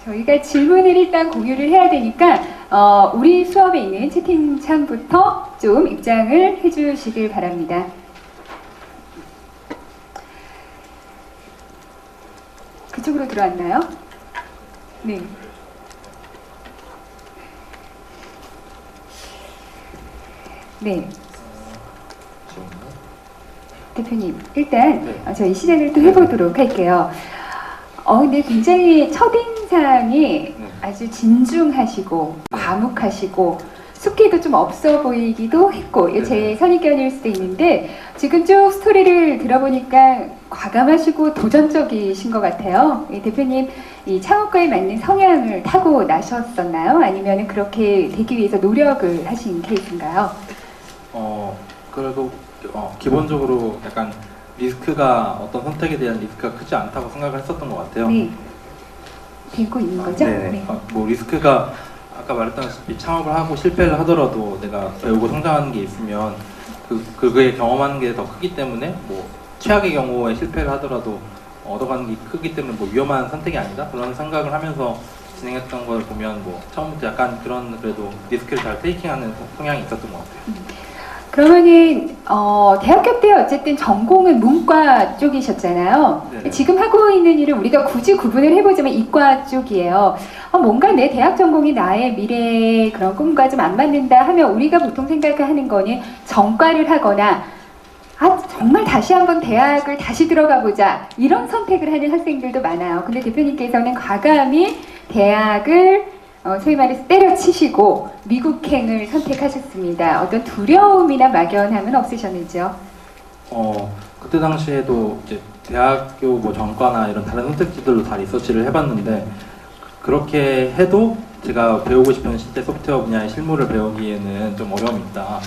저희가 질문을 일단 공유를 해야 되니까 우리 수업에 있는 채팅창부터 좀 입장을 해주시길 바랍니다. 그쪽으로 들어왔나요? 네. 네. 대표님, 일단 네. 저희 시작을 또 해보도록 할게요. 근데 굉장히 첫인상이 네. 아주 진중하시고 과묵하시고 숙기도 좀 없어 보이기도 했고 이게 제 선입견일 수도 있는데 지금 쭉 스토리를 들어보니까 과감하시고 도전적이신 것 같아요. 이 대표님 이 창업가에 맞는 성향을 타고 나셨었나요? 아니면 그렇게 되기 위해서 노력을 하신 케이스인가요? 그래도 기본적으로 약간 리스크가 어떤 선택에 대한 리스크가 크지 않다고 생각을 했었던 것 같아요. 네. 되고 있는 거죠? 네. 뭐 리스크가 아까 말했다시피 창업을 하고 실패를 하더라도 내가 배우고 성장하는 게 있으면 그거에 경험하는 게 더 크기 때문에 뭐 최악의 경우에 실패를 하더라도 얻어가는 게 크기 때문에 뭐 위험한 선택이 아니다 그런 생각을 하면서 진행했던 걸 보면 뭐 처음부터 약간 그런 그래도 리스크를 잘 테이킹하는 성향이 있었던 것 같아요. 그러면은 대학교 때 어쨌든 전공은 문과 쪽이셨잖아요. 네. 지금 하고 있는 일은 우리가 굳이 구분을 해보자면 이과 쪽이에요. 뭔가 내 대학 전공이 나의 미래의 그런 꿈과 좀 안 맞는다 하면 우리가 보통 생각하는 거는 전과를 하거나 정말 다시 한번 대학을 다시 들어가 보자 이런 선택을 하는 학생들도 많아요. 근데 대표님께서는 과감히 대학을 소위 말해서 때려치시고 미국행을 선택하셨습니다. 어떤 두려움이나 막연함은 없으셨는지요? 그때 당시에도 이제 대학교 뭐 전과나 이런 다른 선택지들로 다 리서치를 해봤는데 그렇게 해도 제가 배우고 싶은 실제 소프트웨어 분야의 실무를 배우기에는 좀 어려움이 있다.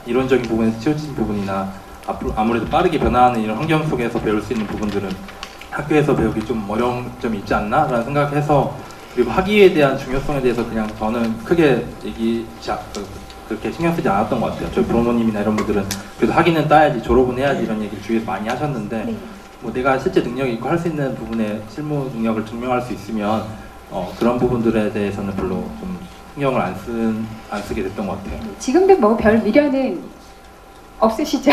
이론적인 부분에서 치우친 부분이나 앞으로 아무래도 빠르게 변화하는 이런 환경 속에서 배울 수 있는 부분들은 학교에서 배우기 좀 어려운 점이 있지 않나? 라는 생각해서 그리고 학위에 대한 중요성에 대해서 그냥 저는 크게 그렇게 신경 쓰지 않았던 것 같아요. 저희 부모님이나 이런 분들은 그래도 학위는 따야지 졸업은 해야지 이런 얘기를 주위에서 많이 하셨는데 네. 뭐 내가 실제 능력이 있고 할 수 있는 부분에 실무 능력을 증명할 수 있으면 그런 부분들에 대해서는 별로 좀 신경을 안 쓰게 됐던 것 같아요. 지금도 뭐 별 미련은 없으시죠?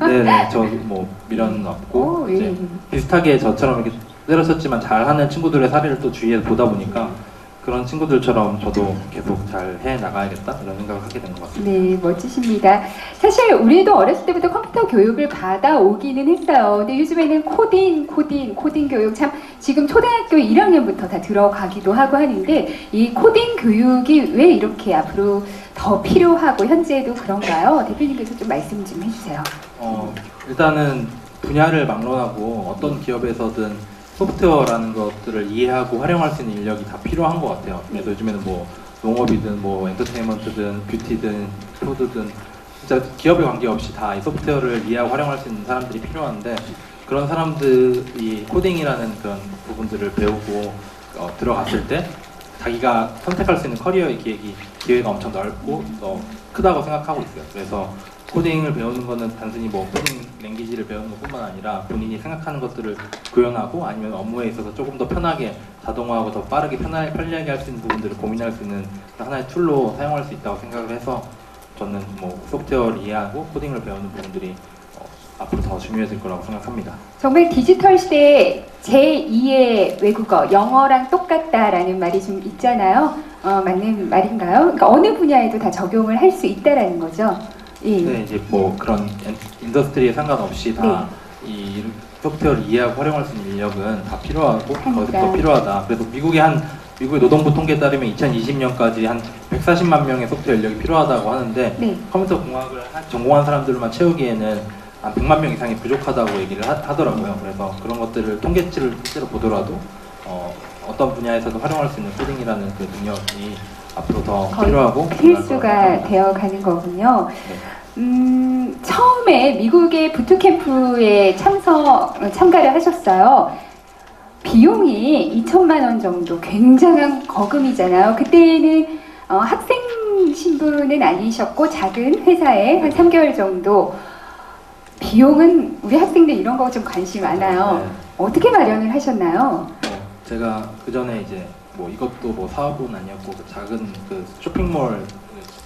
네네, 저 뭐 미련은 없고 예. 이제 비슷하게 저처럼 이렇게 때려쳤지만 잘하는 친구들의 사례를 또 주위에서 보다 보니까 그런 친구들처럼 저도 계속 잘 해 나가야겠다 이런 생각을 하게 된 것 같습니다. 네, 멋지십니다. 사실 우리도 어렸을 때부터 컴퓨터 교육을 받아오기는 했어요. 근데 요즘에는 코딩 교육 참 지금 초등학교 1학년부터 다 들어가기도 하고 하는데 이 코딩 교육이 왜 이렇게 앞으로 더 필요하고 현재도 그런가요? 대표님께서 좀 말씀 좀 해주세요. 일단은 분야를 막론하고 어떤 기업에서든 소프트웨어라는 것들을 이해하고 활용할 수 있는 인력이 다 필요한 것 같아요. 그래서 요즘에는 뭐 농업이든 뭐 엔터테인먼트든 뷰티든 푸드든 진짜 기업에 관계없이 다 이 소프트웨어를 이해하고 활용할 수 있는 사람들이 필요한데 그런 사람들이 코딩이라는 그런 부분들을 배우고 들어갔을 때 자기가 선택할 수 있는 커리어의 기회가 엄청 넓고 더 크다고 생각하고 있어요. 그래서 코딩을 배우는 거는 단순히 뭐 코딩 랭귀지를 배우는 것뿐만 아니라 본인이 생각하는 것들을 구현하고 아니면 업무에 있어서 조금 더 편하게 자동화하고 더 빠르게 편리하게 할 수 있는 부분들을 고민할 수 있는 하나의 툴로 사용할 수 있다고 생각을 해서 저는 뭐 소프트웨어를 이해하고 코딩을 배우는 부분들이 앞으로 더 중요해질 거라고 생각합니다. 정말 디지털 시대에 제2의 외국어, 영어랑 똑같다라는 말이 좀 있잖아요. 맞는 말인가요? 그러니까 어느 분야에도 다 적용을 할 수 있다라는 거죠. 예. 네, 이제 뭐 그런 인더스트리에 상관없이 다 이 소프트웨어를 이해하고 활용할 수 있는 인력은 다 필요하고 더 필요하다. 그래서 미국의 노동부 통계에 따르면 2020년까지 한 140만 명의 소프트웨어 인력이 필요하다고 하는데 네. 컴퓨터 공학을 전공한 사람들만 채우기에는 한 100만 명 이상이 부족하다고 얘기를 하더라고요. 그래서 그런 것들을 통계치를 실제로 보더라도 어떤 분야에서도 활용할 수 있는 코딩이라는 그 능력이 앞으로 더 필요하고 필수가 되어가는 거군요. 네. 처음에 미국의 부트캠프에 참가를 하셨어요. 비용이 2천만 원 정도 굉장한 거금이잖아요. 그때는 학생 신분은 아니셨고 작은 회사에 한 3개월 정도 비용은 우리 학생들 이런 거 좀 관심 많아요. 네. 어떻게 마련을 하셨나요? 제가 그 전에 이제 뭐 이것도 뭐 사업은 아니었고 그 작은 그 쇼핑몰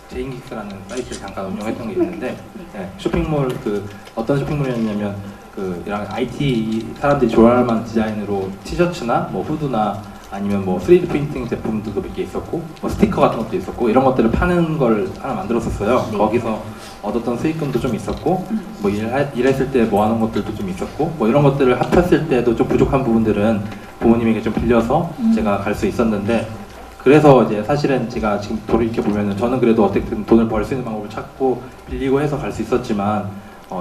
제인기스라는 사이트를 잠깐 운영했던 게 있는데 네, 쇼핑몰 그 어떤 쇼핑몰이었냐면 그 이런 IT 사람들이 좋아할 만한 디자인으로 티셔츠나 뭐 후드나 아니면 뭐 3D 프린팅 제품도 몇 개 있었고 뭐 스티커 같은 것도 있었고 이런 것들을 파는 걸 하나 만들었었어요. 네. 거기서 얻었던 수익금도 좀 있었고 뭐 일했을 때 모아놓은 것들도 좀 있었고 뭐 이런 것들을 합쳤을 때도 좀 부족한 부분들은 부모님에게 좀 빌려서 제가 갈 수 있었는데 그래서 이제 사실은 제가 지금 돌이켜 보면은 저는 그래도 어떻게든 돈을 벌 수 있는 방법을 찾고 빌리고 해서 갈 수 있었지만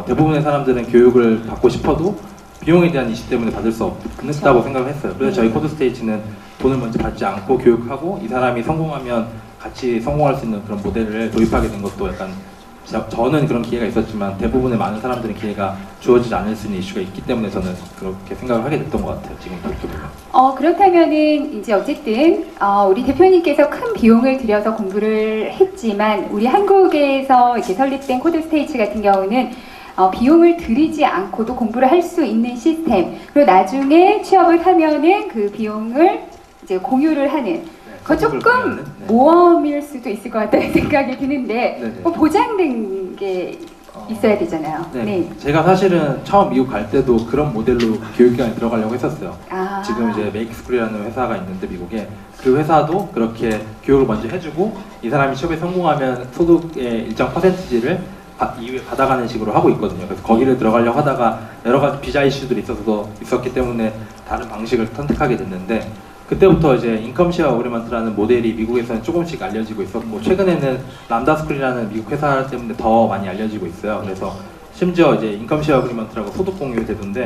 대부분의 사람들은 교육을 받고 싶어도 비용에 대한 이슈 때문에 받을 수 없다고 생각을 했어요. 그래서 저희 코드스테이지는 돈을 먼저 받지 않고 교육하고 이 사람이 성공하면 같이 성공할 수 있는 그런 모델을 도입하게 된 것도 약간 저는 그런 기회가 있었지만 대부분의 많은 사람들은 기회가 주어지지 않을 수 있는 이슈가 있기 때문에 저는 그렇게 생각을 하게 됐던 것 같아요. 지금 돌이켜보면. 그렇다면은 이제 어쨌든 우리 대표님께서 큰 비용을 들여서 공부를 했지만 우리 한국에서 이렇게 설립된 코드스테이지 같은 경우는 비용을 들이지 않고도 공부를 할 수 있는 시스템, 그리고 나중에 취업을 하면은 그 비용을 이제 공유를 하는, 그거 조금 모험일 수도 있을 것 같다는 생각이 드는데 보장된 게 있어야 되잖아요. 네. 제가 사실은 처음 미국 갈 때도 그런 모델로 교육기관에 들어가려고 했었어요. 지금 이제 메이크스쿨이라는 회사가 있는데 미국에 그 회사도 그렇게 교육을 먼저 해주고 이 사람이 취업에 성공하면 소득의 일정 퍼센티지를 이후에 받아가는 식으로 하고 있거든요. 그래서 거기를 들어가려고 하다가 여러 가지 비자 이슈들이 있었기 때문에 다른 방식을 선택하게 됐는데 그때부터 이제 인컴 쉐어 어그리먼트라는 모델이 미국에서는 조금씩 알려지고 있었고 최근에는 람다스쿨이라는 미국 회사 때문에 더 많이 알려지고 있어요. 그래서 심지어 이제 인컴 쉐어 어그리먼트라고 소득 공유 제도인데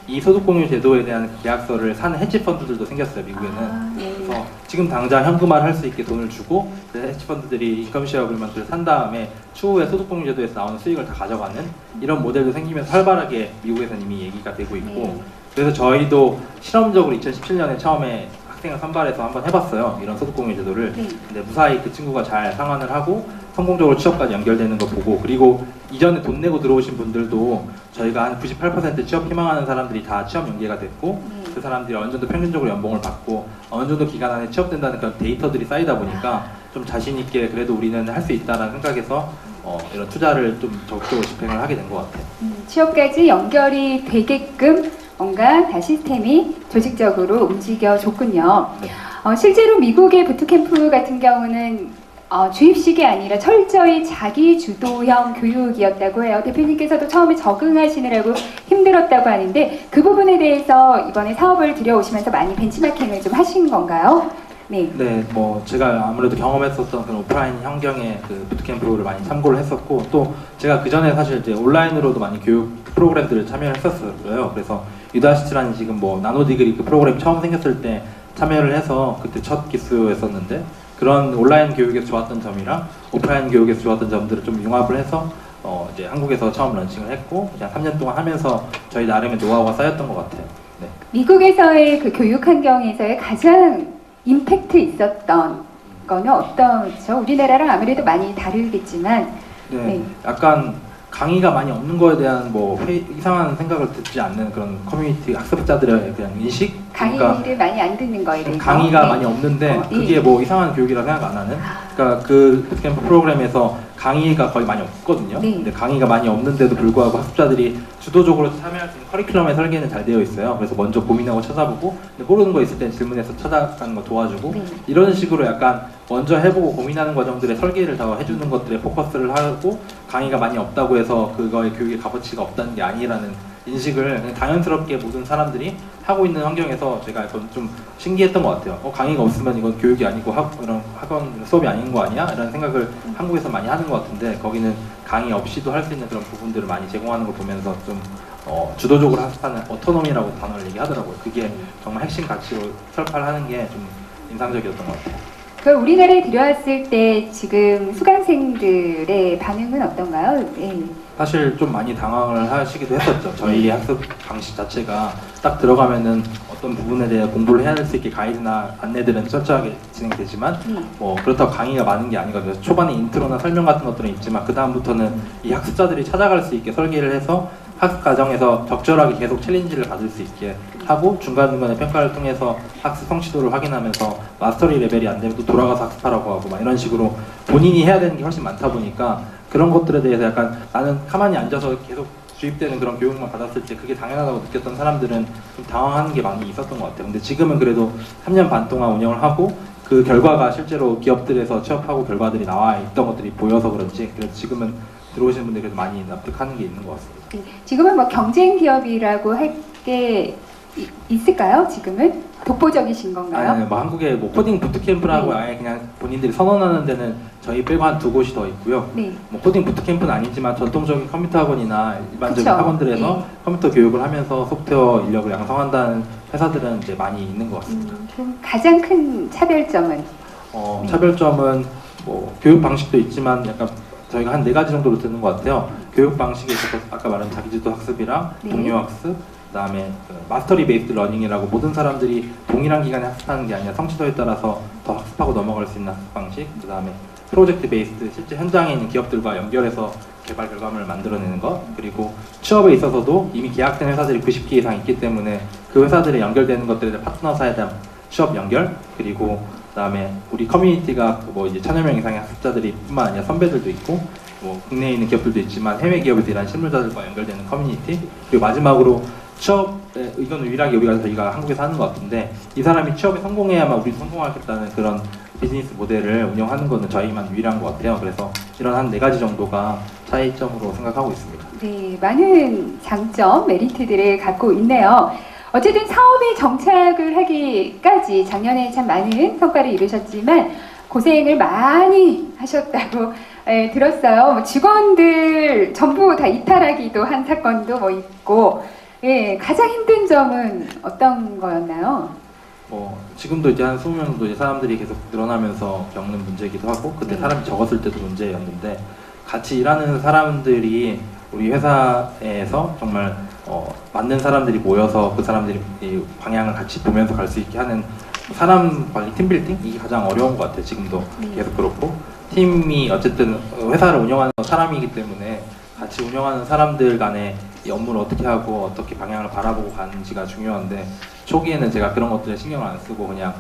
이 소득 공유 제도에 대한 계약서를 사는 헤지 펀드들도 생겼어요, 미국에는. 그래서 지금 당장 현금화를 할 수 있게 돈을 주고 헤지 펀드들이 인컴 쉐어 어그리먼트를 산 다음에 추후에 소득 공유 제도에서 나오는 수익을 다 가져가는 이런 모델도 생기면서 활발하게 미국에서는 이미 얘기가 되고 있고 그래서 저희도 실험적으로 2017년에 처음에 학생을 선발해서 한번 해봤어요. 이런 소득공유 제도를. 근데 무사히 그 친구가 잘 상환을 하고 성공적으로 취업까지 연결되는 거 보고 그리고 이전에 돈 내고 들어오신 분들도 저희가 한 98% 취업 희망하는 사람들이 다 취업 연계가 됐고 그 사람들이 어느 정도 평균적으로 연봉을 받고 어느 정도 기간 안에 취업된다는 그런 데이터들이 쌓이다 보니까 좀 자신 있게 그래도 우리는 할 수 있다라는 생각에서 이런 투자를 좀 적극적으로 집행을 하게 된 것 같아요. 취업까지 연결이 되게끔 뭔가 다 시스템이 조직적으로 움직여줬군요. 실제로 미국의 부트캠프 같은 경우는 주입식이 아니라 철저히 자기 주도형 교육이었다고 해요. 대표님께서도 처음에 적응하시느라고 힘들었다고 하는데 그 부분에 대해서 이번에 사업을 들여오시면서 많이 벤치마킹을 좀 하신 건가요? 네, 뭐 제가 아무래도 경험했었던 그런 오프라인 환경의 그 부트캠프를 많이 참고를 했었고 또 제가 그 전에 사실 이제 온라인으로도 많이 교육 프로그램들을 참여했었어요. 그래서 유다시티라는 지금 뭐 나노 디그리 그 프로그램 처음 생겼을 때 참여를 해서 그때 첫 기수였었는데 그런 온라인 교육에서 좋았던 점이랑 오프라인 교육에서 좋았던 점들을 좀 융합을 해서 이제 한국에서 처음 런칭을 했고 그냥 3년 동안 하면서 저희 나름의 노하우가 쌓였던 것 같아요. 네. 미국에서의 그 교육 환경에서의 가장 임팩트 있었던 거는 어떠죠? 우리나라랑 아무래도 많이 다르겠지만 약간 강의가 많이 없는 거에 대한 뭐 이상한 생각을 듣지 않는 그런 커뮤니티 학습자들의 그냥 인식? 강의를 많이 안 듣는 거에 대해서 강의가 많이 없는데 그게 뭐 이상한 교육이라 생각 안 하는 그러니까 그 부트캠프 프로그램에서 강의가 거의 많이 없거든요. 근데 강의가 많이 없는데도 불구하고 학습자들이 주도적으로 참여할 수 있는 커리큘럼의 설계는 잘 되어 있어요. 그래서 먼저 고민하고 찾아보고 모르는 거 있을 때 질문해서 찾아가는 거 도와주고 이런 식으로 약간 먼저 해보고 고민하는 과정들의 설계를 다 해주는 것들에 포커스를 하고 강의가 많이 없다고 해서 그거의 교육의 값어치가 없다는 게 아니라는 인식을 그냥 당연스럽게 모든 사람들이 하고 있는 환경에서 제가 약간 좀 신기했던 것 같아요. 강의가 없으면 이건 교육이 아니고 이런 학원 수업이 아닌 거 아니야? 이런 생각을 한국에서 많이 하는 것 같은데 거기는 강의 없이도 할 수 있는 그런 부분들을 많이 제공하는 걸 보면서 좀 주도적으로 학습하는 오토노미라고 단어를 얘기하더라고요. 그게 정말 핵심 가치로 설파하는 게 좀 인상적이었던 것 같아요. 그 우리나라에 들어왔을 때 지금 수강생들의 반응은 어떤가요? 사실 좀 많이 당황을 하시기도 했었죠. 저희 학습 방식 자체가 딱 들어가면은 어떤 부분에 대해 공부를 해야 할 수 있게 가이드나 안내들은 철저하게 진행되지만 뭐 그렇다고 강의가 많은 게 아니거든요. 초반에 인트로나 설명 같은 것들은 있지만 그 다음부터는 이 학습자들이 찾아갈 수 있게 설계를 해서 학습 과정에서 적절하게 계속 챌린지를 받을 수 있게 하고 중간중간에 평가를 통해서 학습 성취도를 확인하면서 마스터리 레벨이 안 되면 또 돌아가서 학습하라고 하고 막 이런 식으로 본인이 해야 되는 게 훨씬 많다 보니까 그런 것들에 대해서 약간 나는 가만히 앉아서 계속 주입되는 그런 교육만 받았을 때 그게 당연하다고 느꼈던 사람들은 좀 당황하는 게 많이 있었던 것 같아요. 근데 지금은 그래도 3년 반 동안 운영을 하고 그 결과가 실제로 기업들에서 취업하고 결과들이 나와 있던 것들이 보여서 그런지 그래도 지금은 들어오시는 분들이 그래도 많이 납득하는 게 있는 것 같습니다. 지금은 뭐 경쟁 기업이라고 할 게 있을까요? 지금은? 독보적이신 건가요? 아니, 뭐 한국에 뭐 코딩 부트캠프라고 네. 아예 그냥 본인들이 선언하는 데는 저희 빼고 한 2곳이 더 있고요. 네. 뭐 코딩 부트캠프는 아니지만 전통적인 컴퓨터 학원이나 일반적인 그쵸. 학원들에서 네. 컴퓨터 교육을 하면서 소프트웨어 인력을 양성한다는 회사들은 이제 많이 있는 것 같습니다. 그럼 가장 큰 차별점은? 네. 차별점은 뭐 교육 방식도 있지만 약간 저희가 한 4가지 정도로 드는 것 같아요. 교육 방식에 있어서 아까 말한 자기주도 학습이랑 네. 동료 학습, 그다음에 그 마스터리 베이스드 러닝이라고 모든 사람들이 동일한 기간에 학습하는 게 아니라 성취도에 따라서 더 학습하고 넘어갈 수 있는 학습 방식, 그다음에 프로젝트 베이스드 실제 현장에 있는 기업들과 연결해서 개발 결과물을 만들어내는 것, 그리고 취업에 있어서도 이미 계약된 회사들이 90개 이상 있기 때문에 그 회사들에 연결되는 것들에 대한 파트너사에 대한 취업 연결, 그리고 그다음에 우리 커뮤니티가 뭐 이제 1000여 명 이상의 학습자들이 뿐만 아니라 선배들도 있고 뭐 국내에 있는 기업들도 있지만 해외 기업에서 일하는 실무자들과 연결되는 커뮤니티, 그리고 마지막으로 취업에 이거는 유일하게 저희가 한국에서 하는 것 같은데 이 사람이 취업에 성공해야만 우리도 성공하겠다는 그런 비즈니스 모델을 운영하는 거는 저희만 유일한 것 같아요. 그래서 이런 한 4가지 정도가 차이점으로 생각하고 있습니다. 네, 많은 장점, 메리트들을 갖고 있네요. 어쨌든 사업에 정착을 하기까지 작년에 참 많은 성과를 이루셨지만 고생을 많이 하셨다고 들었어요. 뭐 직원들 전부 다 이탈하기도 한 사건도 뭐 있고, 가장 힘든 점은 어떤 거였나요? 지금도 이제 한 20명 정도 이제 사람들이 계속 늘어나면서 겪는 문제이기도 하고 그때 네. 사람이 적었을 때도 문제였는데 같이 일하는 사람들이 우리 회사에서 정말 맞는 사람들이 모여서 그 사람들이 이 방향을 같이 보면서 갈 수 있게 하는 사람 관리, 팀 빌딩 이게 가장 어려운 것 같아요. 지금도 네. 계속 그렇고 팀이 어쨌든 회사를 운영하는 사람이기 때문에 같이 운영하는 사람들 간에 이 업무를 어떻게 하고 어떻게 방향을 바라보고 가는지가 중요한데 초기에는 제가 그런 것들에 신경을 안 쓰고 그냥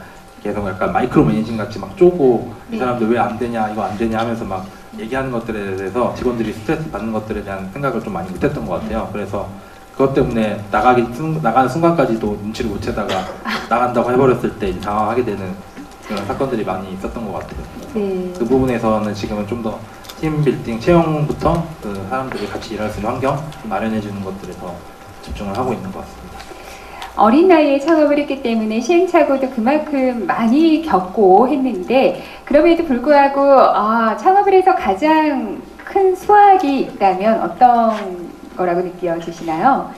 계속 약간 마이크로 매니징 같이 막 쪼고 이 네. 사람들 왜 안 되냐 이거 안 되냐 하면서 막 얘기하는 것들에 대해서 직원들이 스트레스 받는 것들에 대한 생각을 좀 많이 못했던 것 같아요. 그래서 그것 때문에 나가는 순간까지도 눈치를 못 채다가 나간다고 해버렸을 때 이제 당황하게 되는 그런 사건들이 많이 있었던 것 같아요. 네. 그 부분에서는 지금은 좀 더 팀 빌딩, 채용부터 그 사람들이 같이 일할 수 있는 환경 마련해 주는 것들에 더 집중을 하고 있는 것 같습니다. 어린 나이에 창업을 했기 때문에 시행착오도 그만큼 많이 겪고 했는데 그럼에도 불구하고 창업을 해서 가장 큰 수확이 있다면 어떤 거라고 느껴지시나요?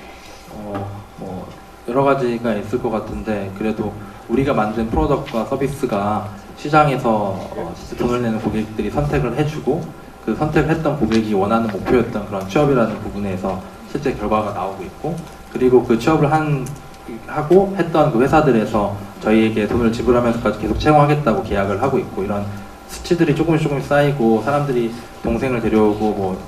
뭐 여러 가지가 있을 것 같은데 그래도 우리가 만든 프로덕트와 서비스가 시장에서 진짜 돈을 내는 고객들이 선택을 해주고 그 선택을 했던 고객이 원하는 목표였던 그런 취업이라는 부분에서 실제 결과가 나오고 있고 그리고 그 취업을 하고 했던 그 회사들에서 저희에게 돈을 지불하면서까지 계속 채용하겠다고 계약을 하고 있고 이런 수치들이 조금씩 쌓이고 사람들이 동생을 데려오고 뭐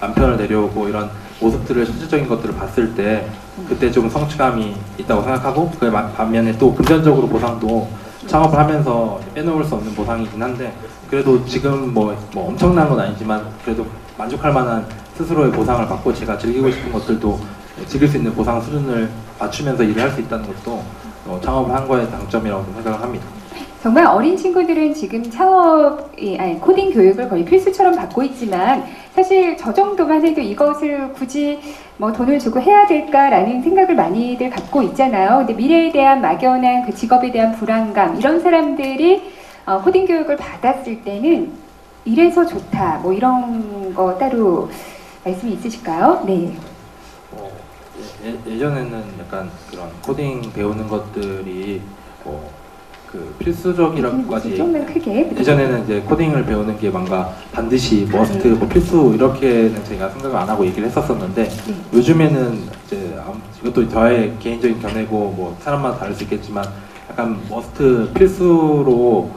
남편을 데려오고 이런 모습들을 실질적인 것들을 봤을 때 그때 좀 성취감이 있다고 생각하고 그 반면에 또 금전적으로 보상도 창업을 하면서 빼놓을 수 없는 보상이긴 한데 그래도 지금 뭐 엄청난 건 아니지만 그래도 만족할 만한 스스로의 보상을 받고 제가 즐기고 싶은 것들도 즐길 수 있는 보상 수준을 맞추면서 일을 할 수 있다는 것도 창업을 한 거의 장점이라고 생각을 합니다. 정말 어린 친구들은 지금 코딩 교육을 거의 필수처럼 받고 있지만 사실 저 정도만 해도 이것을 굳이 뭐 돈을 주고 해야 될까라는 생각을 많이들 갖고 있잖아요. 근데 미래에 대한 막연한 그 직업에 대한 불안감 이런 사람들이 코딩 교육을 받았을 때는 이래서 좋다 뭐 이런 거 따로 말씀이 있으실까요? 네. 예전에는 약간 그런 코딩 배우는 것들이 그 필수적이라고까지 조금만 크게. 예전에는 이제 코딩을 배우는 게 뭔가 반드시 머스트, 뭐 필수 이렇게는 제가 생각을 안 하고 얘기를 했었었는데 요즘에는 이제 이것도 저의 개인적인 견해고 뭐 사람마다 다를 수 있겠지만 약간 머스트 필수로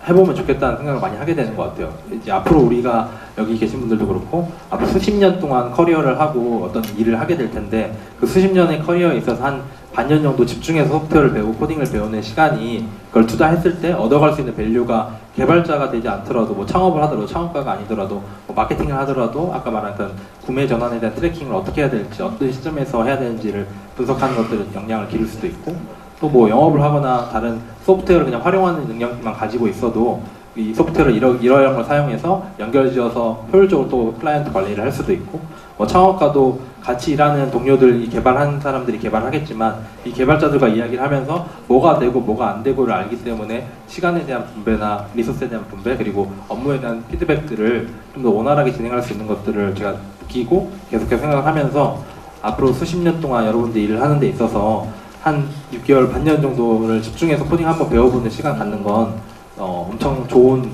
해보면 좋겠다는 생각을 많이 하게 되는 것 같아요. 이제 앞으로 우리가 여기 계신 분들도 그렇고 앞으로 수십 년 동안 커리어를 하고 어떤 일을 하게 될 텐데 그 수십 년의 커리어에 있어서 한 반년 정도 집중해서 소프트웨어를 배우고 코딩을 배우는 시간이 그걸 투자했을 때 얻어갈 수 있는 밸류가 개발자가 되지 않더라도 뭐 창업을 하더라도 창업가가 아니더라도 뭐 마케팅을 하더라도 아까 말한 그런 구매 전환에 대한 트래킹을 어떻게 해야 될지 어떤 시점에서 해야 되는지를 분석하는 것들은 영향을 기를 수도 있고 또 뭐 영업을 하거나 다른 소프트웨어를 그냥 활용하는 능력만 가지고 있어도 이 소프트웨어를 이러한 걸 사용해서 연결지어서 효율적으로 또 클라이언트 관리를 할 수도 있고 뭐 창업가도 같이 일하는 동료들이 개발한 사람들이 개발하겠지만 이 개발자들과 이야기를 하면서 뭐가 되고 뭐가 안 되고를 알기 때문에 시간에 대한 분배나 리소스에 대한 분배 그리고 업무에 대한 피드백들을 좀 더 원활하게 진행할 수 있는 것들을 제가 느끼고 계속해서 생각을 하면서 앞으로 수십 년 동안 여러분들이 일을 하는 데 있어서 한 6개월, 반년 정도를 집중해서 코딩 한번 배워보는 시간 갖는 건 엄청 좋은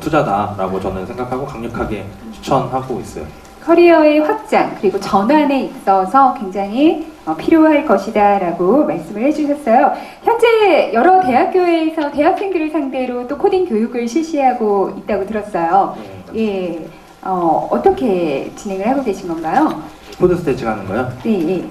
투자다라고 저는 생각하고 강력하게 추천하고 있어요. 커리어의 확장 그리고 전환에 있어서 굉장히 필요할 것이다라고 말씀을 해주셨어요. 현재 여러 대학교에서 대학생들을 상대로 또 코딩 교육을 실시하고 있다고 들었어요. 예, 어떻게 진행을 하고 계신 건가요? 코드 스테이지가 하는 거요? 네, 예. 네.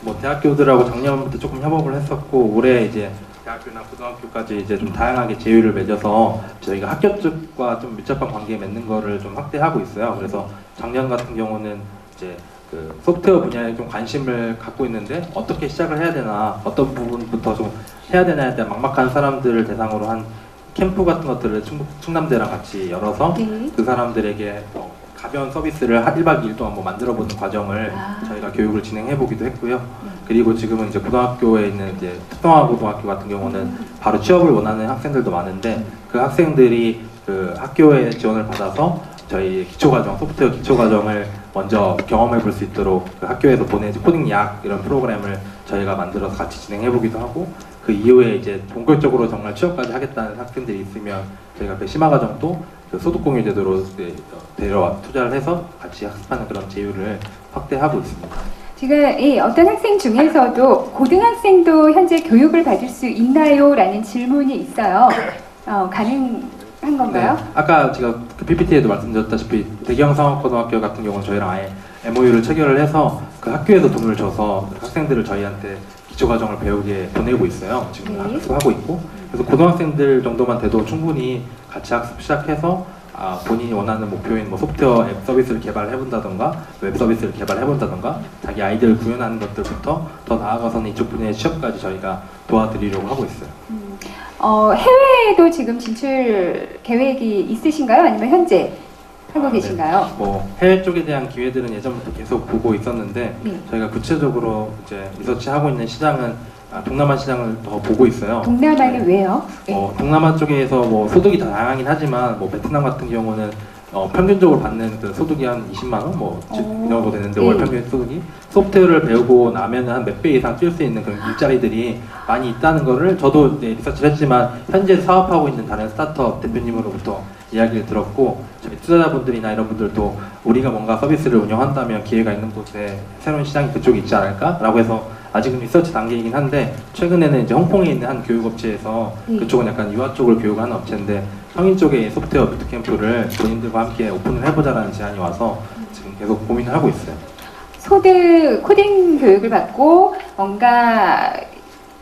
뭐 대학교들하고 작년부터 조금 협업을 했었고 올해 이제 대학교나 고등학교까지 이제 좀 다양하게 제휴를 맺어서 저희가 학교 쪽과 좀 밀접한 관계 맺는 거를 좀 확대하고 있어요. 그래서 작년 같은 경우는 이제 그 소프트웨어 분야에 좀 관심을 갖고 있는데 어떻게 시작을 해야 되나 어떤 부분부터 좀 해야 되나에 대한 막막한 사람들을 대상으로 한 캠프 같은 것들을 충남대랑 같이 열어서 네. 그 사람들에게 가벼운 서비스를 1박 2일 동안 뭐 만들어보는 과정을 저희가 교육을 진행해보기도 했고요. 그리고 지금은 이제 고등학교에 있는 이제 특성화 고등학교 같은 경우는 바로 취업을 원하는 학생들도 많은데 그 학생들이 그 학교에 지원을 받아서 저희 기초과정, 소프트웨어 기초과정을 먼저 경험해볼 수 있도록 그 학교에서 보내지 코딩 약 이런 프로그램을 저희가 만들어서 같이 진행해보기도 하고 그 이후에 이제 본격적으로 정말 취업까지 하겠다는 학생들이 있으면 저희가 그 심화과정도 그 소득공유 제도로 데려와 투자를 해서 같이 학습하는 그런 제휴를 확대하고 있습니다. 지금 이 어떤 학생 중에서도 고등학생도 현재 교육을 받을 수 있나요? 라는 질문이 있어요. 가능한 건가요? 네, 아까 제가 그 PPT에도 말씀드렸다시피 대경 상업고등학교 같은 경우는 저희랑 아예 MOU를 체결을 해서 그 학교에서 돈을 줘서 학생들을 저희한테 기초과정을 배우게 보내고 있어요. 지금 네. 학습하고 있고 그래서 고등학생들 정도만 돼도 충분히 같이 학습 시작해서 본인이 원하는 목표인 뭐 소프트웨어 앱 서비스를 개발해본다던가 웹 서비스를 개발해본다던가 자기 아이디어를 구현하는 것들부터 더 나아가서는 이쪽 분야의 취업까지 저희가 도와드리려고 하고 있어요. 해외에도 지금 진출 계획이 있으신가요? 아니면 현재 하고 계신가요? 네. 뭐 해외 쪽에 대한 기회들은 예전부터 계속 보고 있었는데 네. 저희가 구체적으로 이제 리서치하고 있는 시장은 동남아 시장을 더 보고 있어요. 동남아는 왜요? 동남아 쪽에서 뭐 소득이 다 다양하긴 하지만 뭐 베트남 같은 경우는 평균적으로 받는 그 소득이 한 20만 원 뭐 이 정도 되는데 네. 월 평균 소득이 소프트웨어를 배우고 나면 한 몇 배 이상 뛸 수 있는 그런 일자리들이 많이 있다는 거를 저도 리서치를 했지만 현재 사업하고 있는 다른 스타트업 대표님으로부터 이야기를 들었고 저희 투자자분들이나 이런 분들도 우리가 뭔가 서비스를 운영한다면 기회가 있는 곳에 새로운 시장이 그쪽에 있지 않을까라고 해서 아직은 리서치 단계이긴 한데 최근에는 이제 홍콩에 있는 한 교육업체에서 그쪽은 약간 유아 쪽을 교육하는 업체인데 성인 쪽에 소프트웨어 부트캠프를 본인들과 함께 오픈을 해보자라는 제안이 와서 지금 계속 고민을 하고 있어요. 코딩 교육을 받고 뭔가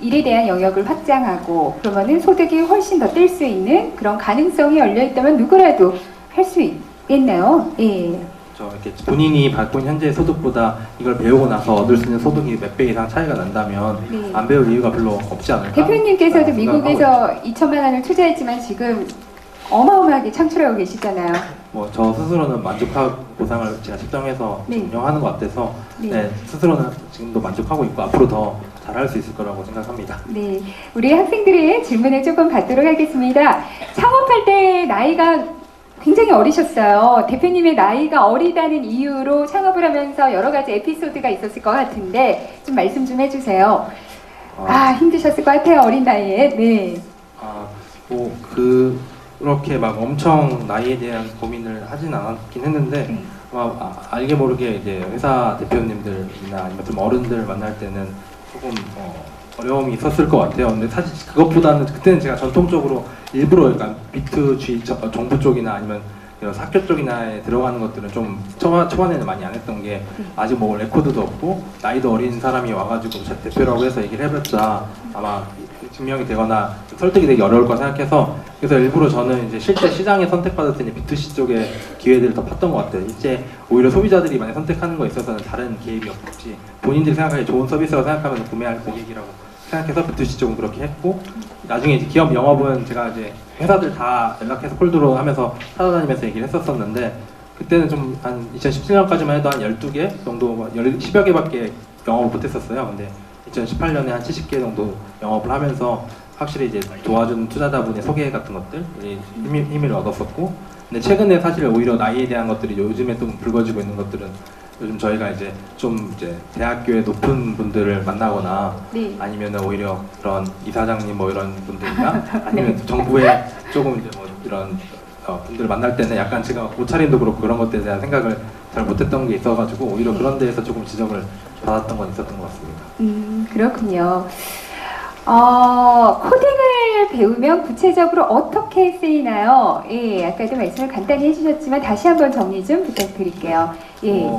일에 대한 영역을 확장하고 그러면은 소득이 훨씬 더 뜰 수 있는 그런 가능성이 열려 있다면 누구라도 할 수 있겠네요. 예. 이렇게 본인이 받고 있는 현재의 소득보다 이걸 배우고 나서 얻을 수 있는 소득이 몇 배 이상 차이가 난다면 네. 안 배울 이유가 별로 없지 않을까? 대표님께서도 라는 생각을 하고 미국에서 2천만 원을 투자했지만 지금 어마어마하게 창출하고 계시잖아요. 뭐 저 스스로는 만족하고 보상을 제가 측정해서 네. 운영하는 것 같아서 네. 네, 스스로는 지금도 만족하고 있고 앞으로 더 잘할 수 있을 거라고 생각합니다. 네, 우리 학생들의 질문을 조금 받도록 하겠습니다. 창업할 때 나이가 굉장히 어리셨어요. 대표님의 나이가 어리다는 이유로 창업을 하면서 여러 가지 에피소드가 있었을 것 같은데 좀 말씀 좀 해주세요. 힘드셨을 것 같아요, 어린 나이에. 네. 뭐 그렇게 막 엄청 나이에 대한 고민을 하진 않았긴 했는데 알게 모르게 이제 회사 대표님들이나 아니면 좀 어른들 만날 때는 조금 어려움이 있었을 것 같아요. 근데 사실 그것보다는 그때는 제가 전통적으로 일부러 약간 B2G 정부 쪽이나 아니면 학교 쪽이나에 들어가는 것들은 좀 초반에는 많이 안 했던 게 아직 뭐 레코드도 없고 나이도 어린 사람이 와가지고 제 대표라고 해서 얘기를 해봤자 아마 증명이 되거나 설득이 되기 어려울 거 생각해서 그래서 일부러 저는 이제 실제 시장에 선택받을 때는 B2C 쪽의 기회들을 더 팠던 것 같아요. 이제 오히려 소비자들이 많이 선택하는 거에 있어서는 다른 개입이 없지 본인들이 생각하기 좋은 서비스라고 생각하면 구매할 고객이라고 생각해서 B2C 쪽은 그렇게 했고 나중에 이제 기업 영업은 제가 이제 회사들 다 연락해서 콜드로 하면서 찾아다니면서 얘기를 했었었는데 그때는 좀 한 2017년까지만 해도 한 12개 정도, 10여 개밖에 영업을 못했었어요. 근데 2018년에 한 70개 정도 영업을 하면서 확실히 이제 도와준 투자자분의 소개 같은 것들 힘을 얻었었고, 근데 최근에 사실 오히려 나이에 대한 것들이 요즘에 좀 불거지고 있는 것들은 요즘 저희가 이제 좀 이제 대학교에 높은 분들을 만나거나 네. 아니면은 오히려 그런 이사장님 뭐 이런 분들이나 아니면 정부에 조금 이제 뭐 이런 분들 만날 때는 약간 제가 옷차림도 그렇고 그런 것들에 대한 생각을 잘 못했던 게 있어가지고 오히려 그런 데에서 조금 지적을 받았던 건 있었던 것 같습니다. 그렇군요. 코딩을 배우면 구체적으로 어떻게 쓰이나요? 예, 아까도 말씀을 간단히 해주셨지만 다시 한번 정리 좀 부탁드릴게요. 예.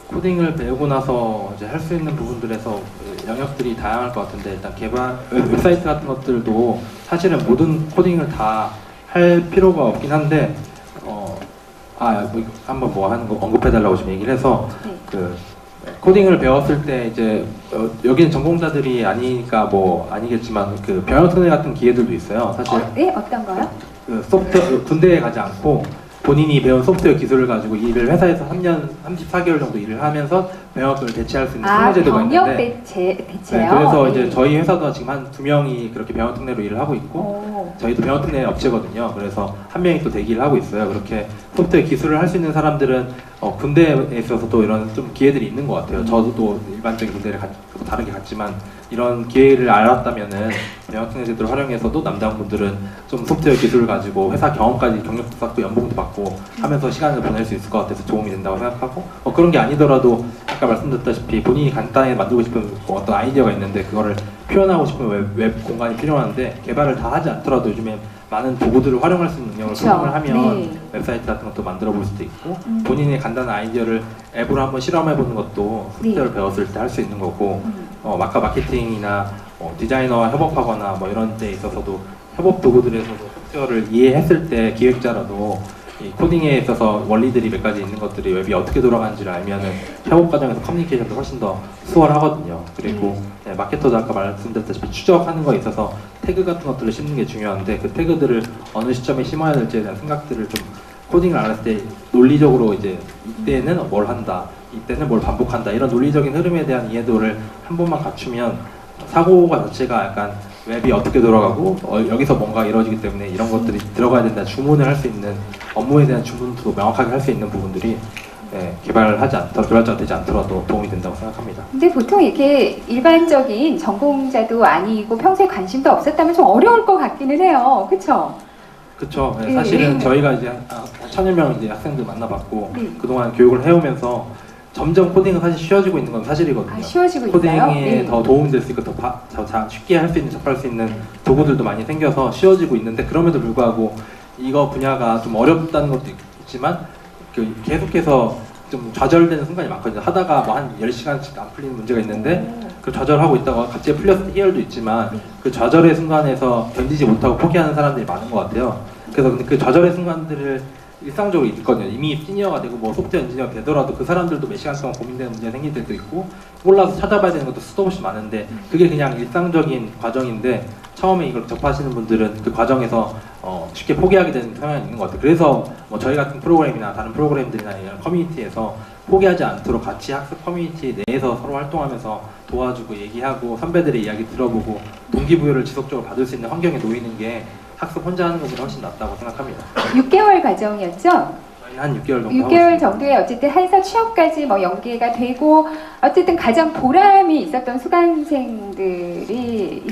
코딩을 배우고 나서 이제 할 수 있는 부분들에서 영역들이 다양할 것 같은데, 일단 개발 웹사이트 같은 것들도 사실은 모든 코딩을 다 할 필요가 없긴 한데, 한번 뭐 하는 거 언급해달라고 지금 얘기를 해서 네. 그 코딩을 배웠을 때 이제 여기는 전공자들이 아니니까 뭐 아니겠지만 그 병역특례 같은 기회들도 있어요. 사실 네, 어떤 거요? 그 소프트웨어 군대에 가지 않고 본인이 배운 소프트웨어 기술을 가지고 일을 회사에서 3년 34개월 정도 일을 하면서 병역을 대체할 수 있는 특례제도가 병역 있는데, 대체요? 네, 그래서 네. 이제 저희 회사도 지금 한 2명이 그렇게 병역특례로 일을 하고 있고, 저희도 병역특례 업체거든요. 그래서 한 명이 또 대기를 하고 있어요. 그렇게 소프트웨어 기술을 할 수 있는 사람들은 군대에 있어서도 이런 좀 기회들이 있는 것 같아요. 저도 또 일반적인 군대를 다르게 갔지만 이런 기회를 알았다면은 병역특례 제도를 활용해서도 남자분들은 좀 소프트웨어 기술을 가지고 회사 경험까지 경력도 쌓고 연봉도 받고 하면서 시간을 보낼 수 있을 것 같아서 도움이 된다고 생각하고, 그런 게 아니더라도 아까 말씀드렸다시피 본인이 간단히 만들고 싶은 뭐 어떤 아이디어가 있는데 그거를 표현하고 싶은 웹 공간이 필요한데 개발을 다 하지 않더라도 요즘에 많은 도구들을 활용할 수 있는 능력을 활용을 하면 네. 웹사이트 같은 것도 만들어 볼 수도 있고, 본인의 간단한 아이디어를 앱으로 한번 실험해 보는 것도 소프트웨어를 배웠을 때 할 수 있는 거고, 마케팅이나 디자이너와 협업하거나 뭐 이런 데 있어서도 협업 도구들에서도 소프트웨어를 이해했을 때 기획자라도 이 코딩에 있어서 원리들이 몇 가지 있는 것들이 웹이 어떻게 돌아가는지를 알면은 협업 과정에서 커뮤니케이션도 훨씬 더 수월하거든요. 그리고 마케터도 아까 말씀드렸다시피 추적하는 거에 있어서 태그 같은 것들을 심는 게 중요한데, 그 태그들을 어느 시점에 심어야 될지에 대한 생각들을 좀 코딩을 알았을 때 논리적으로 이제 이때는 뭘 한다, 이때는 뭘 반복한다, 이런 논리적인 흐름에 대한 이해도를 한 번만 갖추면 사고가 자체가 약간 웹이 어떻게 돌아가고 여기서 뭔가 이루어지기 때문에 이런 것들이 들어가야 된다, 주문을 할 수 있는 업무에 대한 주문도 명확하게 할 수 있는 부분들이 개발자가 되지 않더라도 도움이 된다고 생각합니다. 근데 보통 이렇게 일반적인 전공자도 아니고 평소에 관심도 없었다면 좀 어려울 것 같기는 해요. 그렇죠? 그렇죠. 네, 사실은 저희가 이제 한 1000여 명 이제 학생들 만나봤고 그동안 교육을 해오면서 점점 코딩은 사실 쉬워지고 있는 건 사실이거든요. 쉬워지고 코딩에 있어요? 더 도움이 될 수 있고 더 쉽게 할 수 있는, 접할 수 있는 도구들도 많이 생겨서 쉬워지고 있는데, 그럼에도 불구하고 이거 분야가 좀 어렵다는 것도 있지만 계속해서 좀 좌절되는 순간이 많거든요. 하다가 뭐 한 10시간씩 안 풀리는 문제가 있는데 그 좌절하고 있다가 갑자기 풀렸을 때 희열도 있지만 그 좌절의 순간에서 견디지 못하고 포기하는 사람들이 많은 것 같아요. 그래서 근데 그 좌절의 순간들을 일상적으로 있거든요. 이미 시니어가 되고 뭐 소프트웨어 엔지니어가 되더라도 그 사람들도 몇 시간 동안 고민되는 문제가 생길 때도 있고 몰라서 찾아봐야 되는 것도 수도 없이 많은데, 그게 그냥 일상적인 과정인데 처음에 이걸 접하시는 분들은 그 과정에서 쉽게 포기하게 되는 경향이 있는 것 같아요. 그래서 뭐 저희 같은 프로그램이나 다른 프로그램들이나 이런 커뮤니티에서 포기하지 않도록 같이 학습 커뮤니티 내에서 서로 활동하면서 도와주고 얘기하고 선배들의 이야기 들어보고 동기부여를 지속적으로 받을 수 있는 환경에 놓이는 게 학습 혼자 하는 것보다 훨씬 낫다고 생각합니다. 6개월 과정이었죠? 한 6개월 정도 6개월 정도에 어쨌든 해서 취업까지 뭐 연계가 되고 어쨌든 가장 보람이 있었던 수강생들이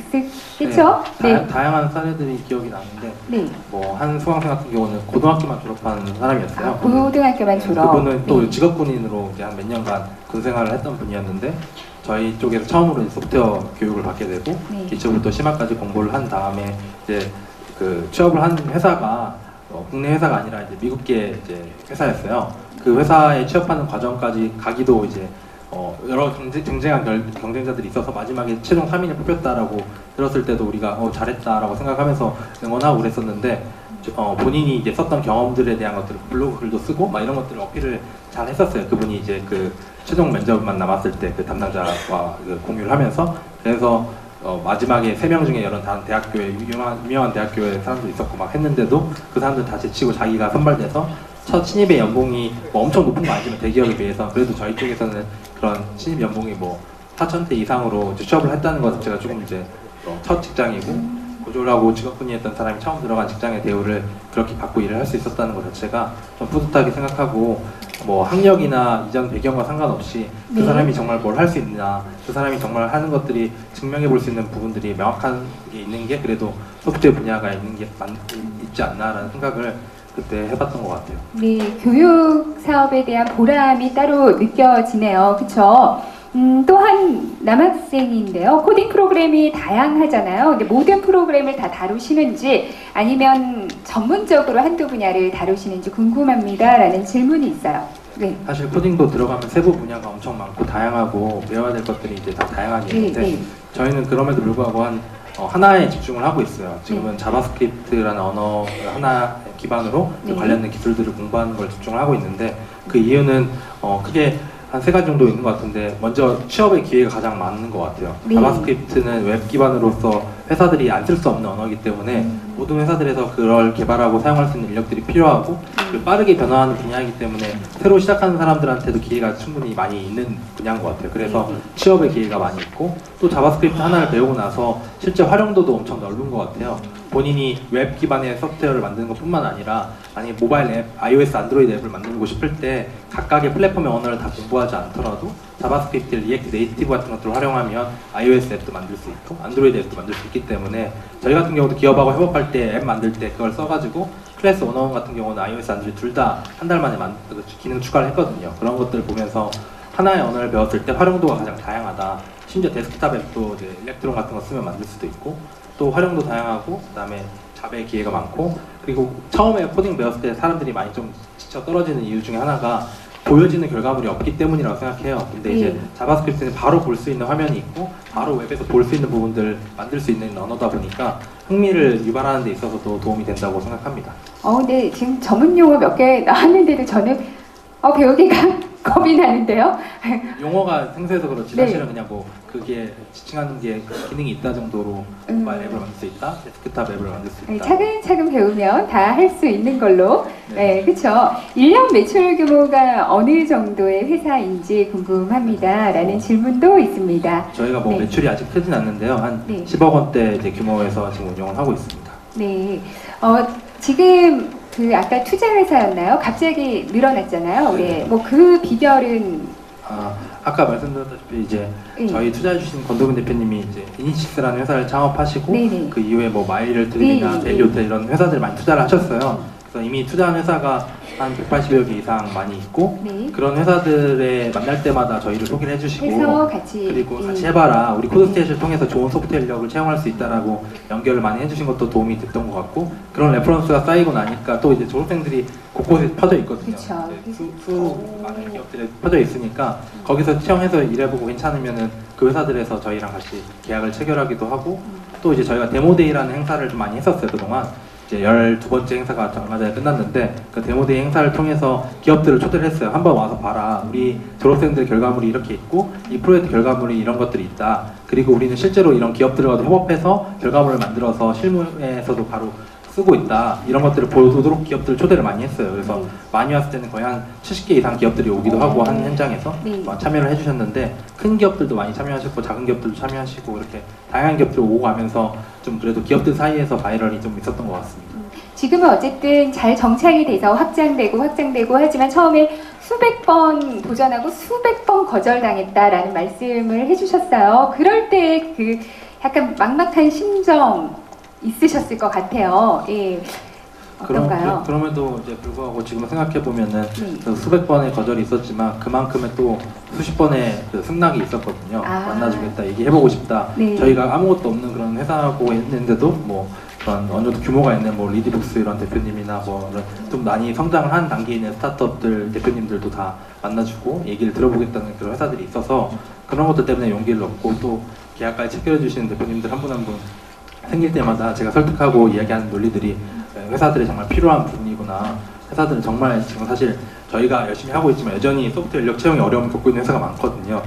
있겠죠? 네. 다양한 사례들이 기억이 나는데 뭐 한 수강생 같은 경우는 고등학교만 졸업한 사람이었어요. 고등학교만 졸업. 그분은 또 직업군인으로 이제 한 몇 년간 군 생활을 했던 분이었는데 저희 쪽에서 처음으로 이제 소프트웨어 교육을 받게 되고 기초부터 심화까지 공부를 한 다음에 이제 그 취업을 한 회사가 국내 회사가 아니라 이제 미국계 이제 회사였어요. 그 회사에 취업하는 과정까지 가기도 이제 여러 경쟁한 경쟁자들이 있어서 마지막에 최종 3인을 뽑혔다라고 들었을 때도 우리가 잘했다라고 생각하면서 응원하고 그랬었는데, 본인이 이제 썼던 경험들에 대한 것들 블로그 글도 쓰고 막 이런 것들을 어필을 잘 했었어요. 그분이 이제 그 최종 면접만 남았을 때 그 담당자와 그 공유를 하면서. 그래서 마지막에 3명 중에 여러 다른 대학교에 유명한 대학교에 사람도 있었고 막 했는데도 그 사람들 다 제치고 자기가 선발돼서 첫 신입의 연봉이 뭐 엄청 높은 거 아니지만 대기업에 비해서 그래도 저희 쪽에서는 그런 신입 연봉이 뭐 4,000대 이상으로 이제 취업을 했다는 것 자체가 조금 이제 첫 직장이고 고졸 하고 직업군이 했던 사람이 처음 들어간 직장의 대우를 그렇게 받고 일을 할 수 있었다는 것 자체가 좀 뿌듯하게 생각하고 뭐 학력이나 이전 배경과 상관없이 그 네. 사람이 정말 뭘 할 수 있나 그 사람이 정말 하는 것들이 증명해 볼 수 있는 부분들이 명확한 게 있는 게 그래도 소프트웨어 분야가 있지 않나라는 생각을 그때 해봤던 것 같아요. 네, 교육 사업에 대한 보람이 따로 느껴지네요. 그렇죠? 또한 남학생인데요. 코딩 프로그램이 다양하잖아요. 근데 모든 프로그램을 다 다루시는지 아니면 전문적으로 한두 분야를 다루시는지 궁금합니다. 라는 질문이 있어요. 네. 사실 코딩도 들어가면 세부 분야가 엄청 많고 다양하고 배워야 될 것들이 이제 다 다양하게 있는데 네. 저희는 그럼에도 불구하고 하나에 집중을 하고 있어요. 지금은 자바스크립트라는 언어 하나 기반으로 네. 관련된 기술들을 공부하는 걸 집중을 하고 있는데 그 이유는 크게 한 3가지 정도 있는 것 같은데 먼저 취업의 기회가 가장 많은 것 같아요. 네. 자바스크립트는 웹 기반으로서 회사들이 안 쓸 수 없는 언어이기 때문에 모든 회사들에서 그걸 개발하고 사용할 수 있는 인력들이 필요하고 그리고 빠르게 변화하는 분야이기 때문에 새로 시작하는 사람들한테도 기회가 충분히 많이 있는 분야인 것 같아요. 그래서 취업의 기회가 많이 있고 또 자바스크립트 하나를 배우고 나서 실제 활용도도 엄청 넓은 것 같아요. 본인이 웹 기반의 소프트웨어를 만드는 것뿐만 아니라 만약에 모바일 앱, iOS, 안드로이드 앱을 만들고 싶을 때 각각의 플랫폼의 언어를 다 공부하지 않더라도 자바스크립트, 리액트 네이티브 같은 것들을 활용하면 iOS 앱도 만들 수 있고 안드로이드 앱도 만들 수 있기 때문에 저희 같은 경우도 기업하고 협업할 때 앱 만들 때 그걸 써가지고 클래스 101 같은 경우는 iOS, 안드로이드 둘 다 한 달 만에 기능 추가를 했거든요. 그런 것들을 보면서 하나의 언어를 배웠을 때 활용도가 가장 다양하다. 심지어 데스크탑 앱도 이제 일렉트론 같은 거 쓰면 만들 수도 있고 또 활용도 다양하고 그다음에 자배의 기회가 많고 그리고 처음에 코딩 배웠을 때 사람들이 많이 좀 지쳐 떨어지는 이유 중에 하나가 보여지는 결과물이 없기 때문이라고 생각해요. 근데 이제 자바스크립트는 바로 볼 수 있는 화면이 있고 바로 웹에서 볼 수 있는 부분들 만들 수 있는 언어다 보니까 흥미를 유발하는 데 있어서도 도움이 된다고 생각합니다. 네, 지금 전문 용어 몇 개 나왔는데도 저는 배우기가 겁이 나는데요. 용어가 생소해서 그렇지 네. 사실은 그냥 뭐 그게 지칭하는 게 기능이 있다 정도로 모바일 앱을 만들 수 있다, 데스크탑 앱을 만들 수 있다. 차근차근 배우면 다 할 수 있는 걸로. 네. 네, 그렇죠. 1년 매출 규모가 어느 정도의 회사인지 궁금합니다. 라는 질문도 있습니다. 저희가 뭐 네. 매출이 아직 크진 않는데요. 한 네. 10억 원대 이제 규모에서 지금 운영을 하고 있습니다. 네, 지금 아까 투자 회사였나요? 갑자기 늘어났잖아요. 네. 네. 그 비결은 아까 말씀드렸다시피 이제 네. 저희 투자해주신 권도근 대표님이 이제 이니식스라는 회사를 창업하시고 네네. 그 이후에 뭐 마이리얼트립이나 네. 밸류호텔 이런 회사들 많이 투자를 하셨어요. 그래서 이미 투자한 회사가 한 180여 개 이상 많이 있고 네. 그런 회사들에 만날 때마다 저희를 소개를 해주시고 해서 같이 그리고 같이 해봐라 우리 코드스테이션을 통해서 좋은 소프트웨어 인력을 채용할 수 있다라고 연결을 많이 해주신 것도 도움이 됐던 것 같고 그런 레퍼런스가 쌓이고 나니까 또 이제 졸업생들이 곳곳에 퍼져 있거든요. 그쵸. 수 많은 기업들에 퍼져 있으니까 거기서 채용해서 일해보고 괜찮으면은 그 회사들에서 저희랑 같이 계약을 체결하기도 하고 또 이제 저희가 데모데이라는 행사를 좀 많이 했었어요 그동안. 이제 12번째 행사가 얼마 전에 끝났는데 그 데모데이 행사를 통해서 기업들을 초대를 했어요. 한번 와서 봐라. 우리 졸업생들 결과물이 이렇게 있고 이 프로젝트 결과물이 이런 것들이 있다. 그리고 우리는 실제로 이런 기업들과도 협업해서 결과물을 만들어서 실무에서도 바로 쓰고 있다. 이런 것들을 보도록 기업들 초대를 많이 했어요. 그래서 많이 왔을 때는 거의 한 70개 이상 기업들이 오기도 하고 한 현장에서 네. 참여를 해주셨는데 큰 기업들도 많이 참여하셨고 작은 기업들도 참여하시고 이렇게 다양한 기업들 오고 가면서 좀 그래도 기업들 사이에서 바이럴이 좀 있었던 것 같습니다. 지금은 어쨌든 잘 정착이 돼서 확장되고 하지만 처음에 수백 번 도전하고 수백 번 거절당했다라는 말씀을 해주셨어요. 그럴 때 약간 막막한 심정 있으셨을 것 같아요. 예. 어떤가요? 그럼에도 이제 불구하고 지금 생각해 보면은 네. 그 수백 번의 거절이 있었지만 그만큼의 또 수십 번의 그 승낙이 있었거든요. 만나주겠다, 얘기해보고 싶다. 네. 저희가 아무것도 없는 그런 회사고 했는데도 뭐 그런 어느 정도 규모가 있는 뭐 리디북스 이런 대표님이나 뭐 좀 많이 성장을 한 단계에 있는 스타트업들 대표님들도 다 만나주고 얘기를 들어보겠다는 그런 회사들이 있어서 그런 것들 때문에 용기를 얻고 또 계약까지 체결해 주시는 대표님들 한 분 한 분 생길 때마다 제가 설득하고 이야기하는 논리들이 회사들이 정말 필요한 부분이구나. 회사들은 정말 지금 사실 저희가 열심히 하고 있지만 여전히 소프트웨어 인력 채용에 어려움을 겪고 있는 회사가 많거든요.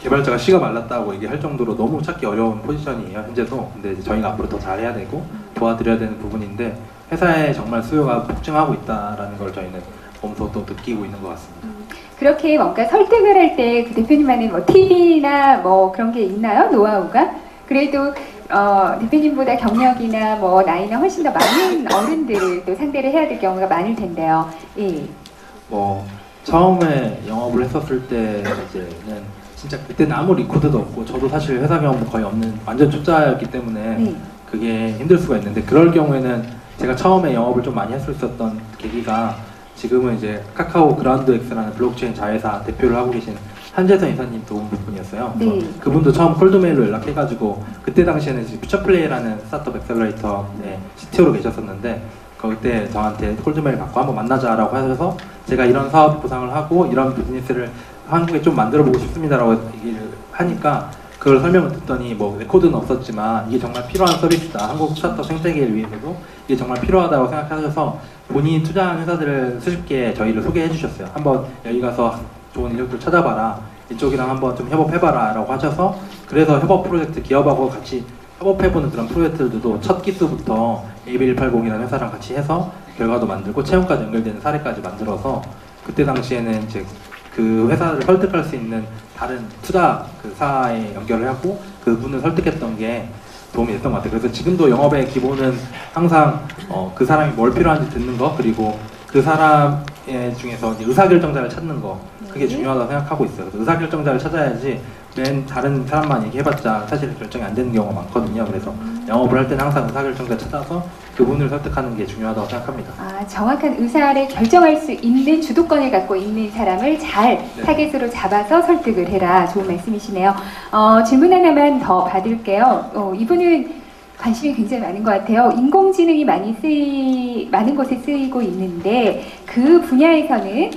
개발자가 씨가 말랐다고 얘기할 정도로 너무 찾기 어려운 포지션이에요, 현재도. 근데 이제 저희가 앞으로 더 잘해야 되고 도와드려야 되는 부분인데 회사에 정말 수요가 폭증하고 있다라는 걸 저희는 보면서 또 느끼고 있는 것 같습니다. 그렇게 뭔가 설득을 할 때 그 대표님만의 뭐 팁이나 뭐 그런 게 있나요? 노하우가? 그래도 대표님보다 경력이나 뭐 나이나 훨씬 더 많은 어른들을 또 상대를 해야 될 경우가 많을 텐데요. 예. 뭐 처음에 영업을 했었을 때는 진짜 그때는 아무 리코드도 없고 저도 사실 회사 경험도 거의 없는 완전 초짜였기 때문에 네. 그게 힘들 수가 있는데 그럴 경우에는 제가 처음에 영업을 좀 많이 할 수 있었던 계기가 지금은 이제 카카오 그라운드엑스라는 블록체인 자회사 대표를 하고 계신 한재선 이사님 도움 부분이었어요. 네. 그분도 처음 콜드메일로 연락해가지고 그때 당시에는 퓨처플레이라는 스타트업 엑셀러레이터의 CTO로 계셨었는데 그때 저한테 콜드메일 받고 한번 만나자라고 하셔서 제가 이런 사업 구상을 하고 이런 비즈니스를 한국에 좀 만들어보고 싶습니다라고 얘기를 하니까 그걸 설명을 듣더니 뭐 레코드는 없었지만 이게 정말 필요한 서비스다. 한국 스타트업 생태계를 위해서도 이게 정말 필요하다고 생각하셔서 본인이 투자한 회사들을 수십 개 저희를 소개해 주셨어요. 한번 여기 가서 좋은 인력들 찾아봐라. 이쪽이랑 한번 좀 협업해봐라 라고 하셔서 그래서 협업 프로젝트 기업하고 같이 협업해보는 그런 프로젝트들도 첫 기수부터 AB180이라는 회사랑 같이 해서 결과도 만들고 채용까지 연결되는 사례까지 만들어서 그때 당시에는 이제 그 회사를 설득할 수 있는 다른 투자 그 사에 연결을 하고 그분을 설득했던 게 도움이 됐던 것 같아요. 그래서 지금도 영업의 기본은 항상 그 사람이 뭘 필요한지 듣는 거 그리고 그 사람의 중에서 이제 의사결정자를 찾는 거 그게 중요하다고 생각하고 있어요. 그래서 의사결정자를 찾아야지 맨 다른 사람만 얘기해봤자 사실 결정이 안 되는 경우가 많거든요. 그래서 영업을 할 때는 항상 의사결정자 찾아서 그분을 설득하는 게 중요하다고 생각합니다. 아, 정확한 의사를 결정할 수 있는 주도권을 갖고 있는 사람을 잘 네. 타겟으로 잡아서 설득을 해라. 좋은 말씀이시네요. 질문 하나만 더 받을게요. 이분은 관심이 굉장히 많은 것 같아요. 인공지능이 많은 곳에 쓰이고 있는데 그 분야에서는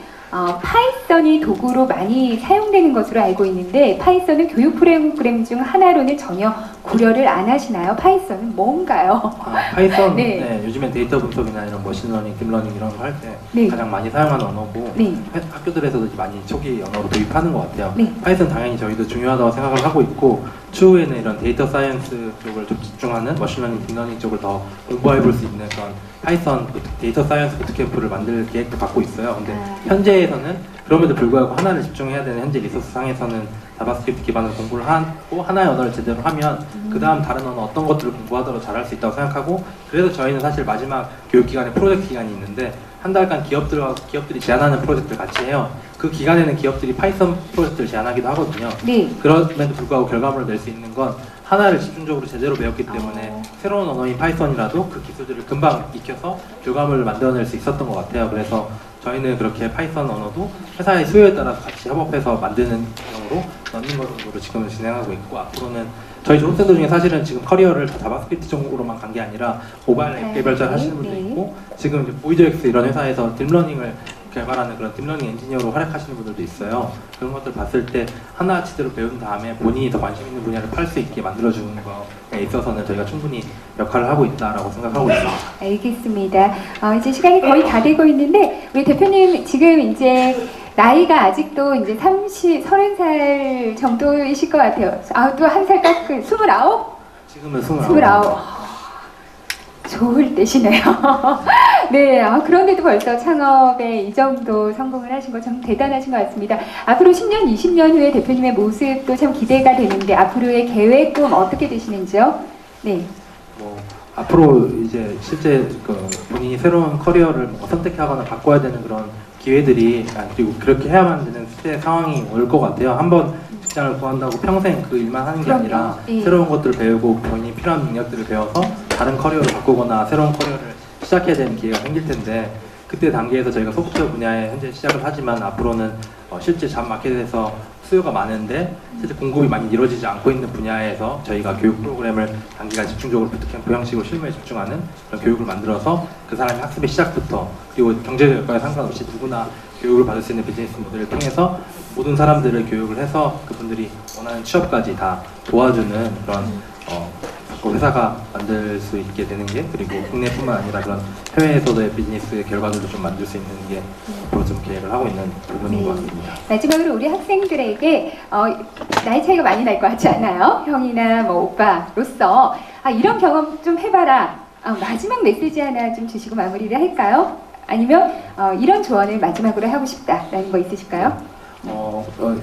파이썬이 도구로 많이 사용되는 것으로 알고 있는데 파이썬은 교육 프로그램 중 하나로는 전혀 고려를 안 하시나요? 파이썬은 뭔가요? 파이썬 네. 네, 요즘엔 데이터 분석이나 이런 머신러닝, 딥러닝 이런 거 할 때 네. 가장 많이 사용하는 언어고 네. 학교들에서도 많이 초기 언어로 도입하는 것 같아요. 네. 파이썬 당연히 저희도 중요하다고 생각을 하고 있고 추후에는 이런 데이터 사이언스 쪽을 좀 집중하는 머신러닝, 딥러닝 쪽을 더 공부해 볼 수 있는 그런 파이썬 데이터 사이언스 부트캠프를 만들 계획도 갖고 있어요. 근데 현재에서는 그럼에도 불구하고 하나를 집중해야 되는 현재 리소스 상에서는 자바스크립트 기반으로 공부를 하고 하나의 언어를 제대로 하면 그 다음 다른 언어 어떤 것들을 공부하더라도 잘할 수 있다고 생각하고 그래서 저희는 사실 마지막 교육기간에 프로젝트 기간이 있는데 한 달간 기업들이 제안하는 프로젝트를 같이 해요. 그 기간에는 기업들이 파이썬 프로젝트를 제안하기도 하거든요. 네. 그럼에도 불구하고 결과물을 낼 수 있는 건 하나를 집중적으로 제대로 배웠기 때문에 새로운 언어인 파이썬이라도 그 기술들을 금방 익혀서 결과물을 만들어낼 수 있었던 것 같아요. 그래서 저희는 그렇게 파이썬 언어도 회사의 수요에 따라서 같이 협업해서 만드는 경우로 넣는 것 정도로 지금은 진행하고 있고 앞으로는 저희 졸업생들 중에 사실은 지금 커리어를 자바스크립트 쪽으로만 간 게 아니라 모바일 앱 개발자를 하시는 분도 있고 지금 이제 보이드엑스 이런 회사에서 딥러닝을 개발하는 그런 딥러닝 엔지니어로 활약하시는 분들도 있어요. 그런 것들 봤을 때 하나치대로 배운 다음에 본인이 더 관심 있는 분야를 팔 수 있게 만들어주는 거에 있어서는 저희가 충분히 역할을 하고 있다라고 생각하고 있습니다. 알겠습니다. 이제 시간이 거의 다 되고 있는데 우리 대표님 지금 이제 나이가 아직도 이제 30살 정도이실 것 같아요. 또 한 살 깎은 29? 지금은 29. 29. 좋을 때시네요. 네, 그런데도 벌써 창업에 이 정도 성공을 하신 거 참 대단하신 것 같습니다. 앞으로 10년, 20년 후에 대표님의 모습도 참 기대가 되는데 앞으로의 계획 좀 어떻게 되시는지요? 네. 뭐 앞으로 이제 실제 그 본인이 새로운 커리어를 뭐 선택하거나 바꿔야 되는 그런 기회들이 그리고 그렇게 해야만 되는 시대 상황이 올 것 같아요. 한번 직장을 구한다고 평생 그 일만 하는 게 그럼요. 아니라 예. 새로운 것들을 배우고 본인이 필요한 능력들을 배워서 다른 커리어를 바꾸거나 새로운 커리어를 시작해야 되는 기회가 생길 텐데 그때 단계에서 저희가 소프트웨어 분야에 현재 시작을 하지만 앞으로는 실제 잡 마켓에서 수요가 많은데 실제 공급이 많이 이루어지지 않고 있는 분야에서 저희가 교육 프로그램을 단기간 집중적으로 부트캠프 형식으로 실무에 집중하는 그런 교육을 만들어서 그 사람의 학습의 시작부터 그리고 경제적 여건에 상관없이 누구나 교육을 받을 수 있는 비즈니스 모델을 통해서 모든 사람들을 교육을 해서 그분들이 원하는 취업까지 다 도와주는 그런 회사가 만들 수 있게 되는 게 그리고 국내뿐만 아니라 그런 해외에서도의 비즈니스의 결과들도 좀 만들 수 있는 게 앞으로 좀 계획을 하고 있는 부분인 것 같습니다. 마지막으로 우리 학생들에게 나이 차이가 많이 날 것 같지 않아요? 형이나 뭐 오빠로서 이런 경험 좀 해봐라. 마지막 메시지 하나 좀 주시고 마무리를 할까요? 아니면 이런 조언을 마지막으로 하고 싶다라는 거 있으실까요?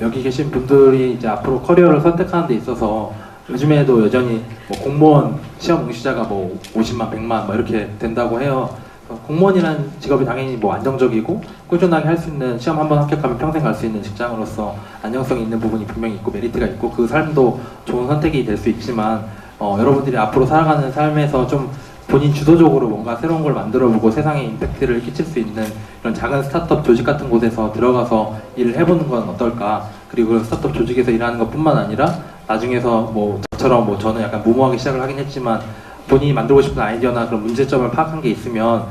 여기 계신 분들이 이제 앞으로 커리어를 선택하는 데 있어서 요즘에도 여전히 뭐 공무원 시험 응시자가 뭐 50만, 100만 뭐 이렇게 된다고 해요. 공무원이라는 직업이 당연히 뭐 안정적이고 꾸준하게 할 수 있는, 시험 한번 합격하면 평생 갈 수 있는 직장으로서 안정성이 있는 부분이 분명히 있고 메리트가 있고 그 삶도 좋은 선택이 될 수 있지만 여러분들이 앞으로 살아가는 삶에서 좀 본인 주도적으로 뭔가 새로운 걸 만들어보고 세상에 임팩트를 끼칠 수 있는 이런 작은 스타트업 조직 같은 곳에서 들어가서 일을 해보는 건 어떨까. 그리고 그 스타트업 조직에서 일하는 것뿐만 아니라 나중에서 뭐 저처럼 뭐 저는 약간 무모하게 시작을 하긴 했지만 본인이 만들고 싶은 아이디어나 그런 문제점을 파악한 게 있으면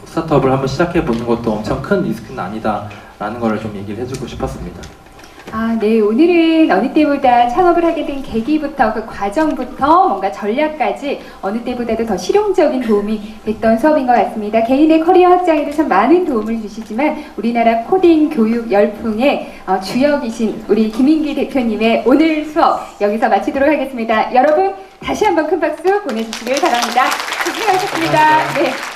스타트업을 한번 시작해 보는 것도 엄청 큰 리스크는 아니다라는 걸 좀 얘기를 해주고 싶었습니다. 네. 오늘은 어느 때보다 창업을 하게 된 계기부터 그 과정부터 뭔가 전략까지 어느 때보다도 더 실용적인 도움이 됐던 수업인 것 같습니다. 개인의 커리어 확장에도 참 많은 도움을 주시지만 우리나라 코딩 교육 열풍의 주역이신 우리 김인기 대표님의 오늘 수업 여기서 마치도록 하겠습니다. 여러분 다시 한번 큰 박수 보내주시길 바랍니다. 고생하셨습니다. 네.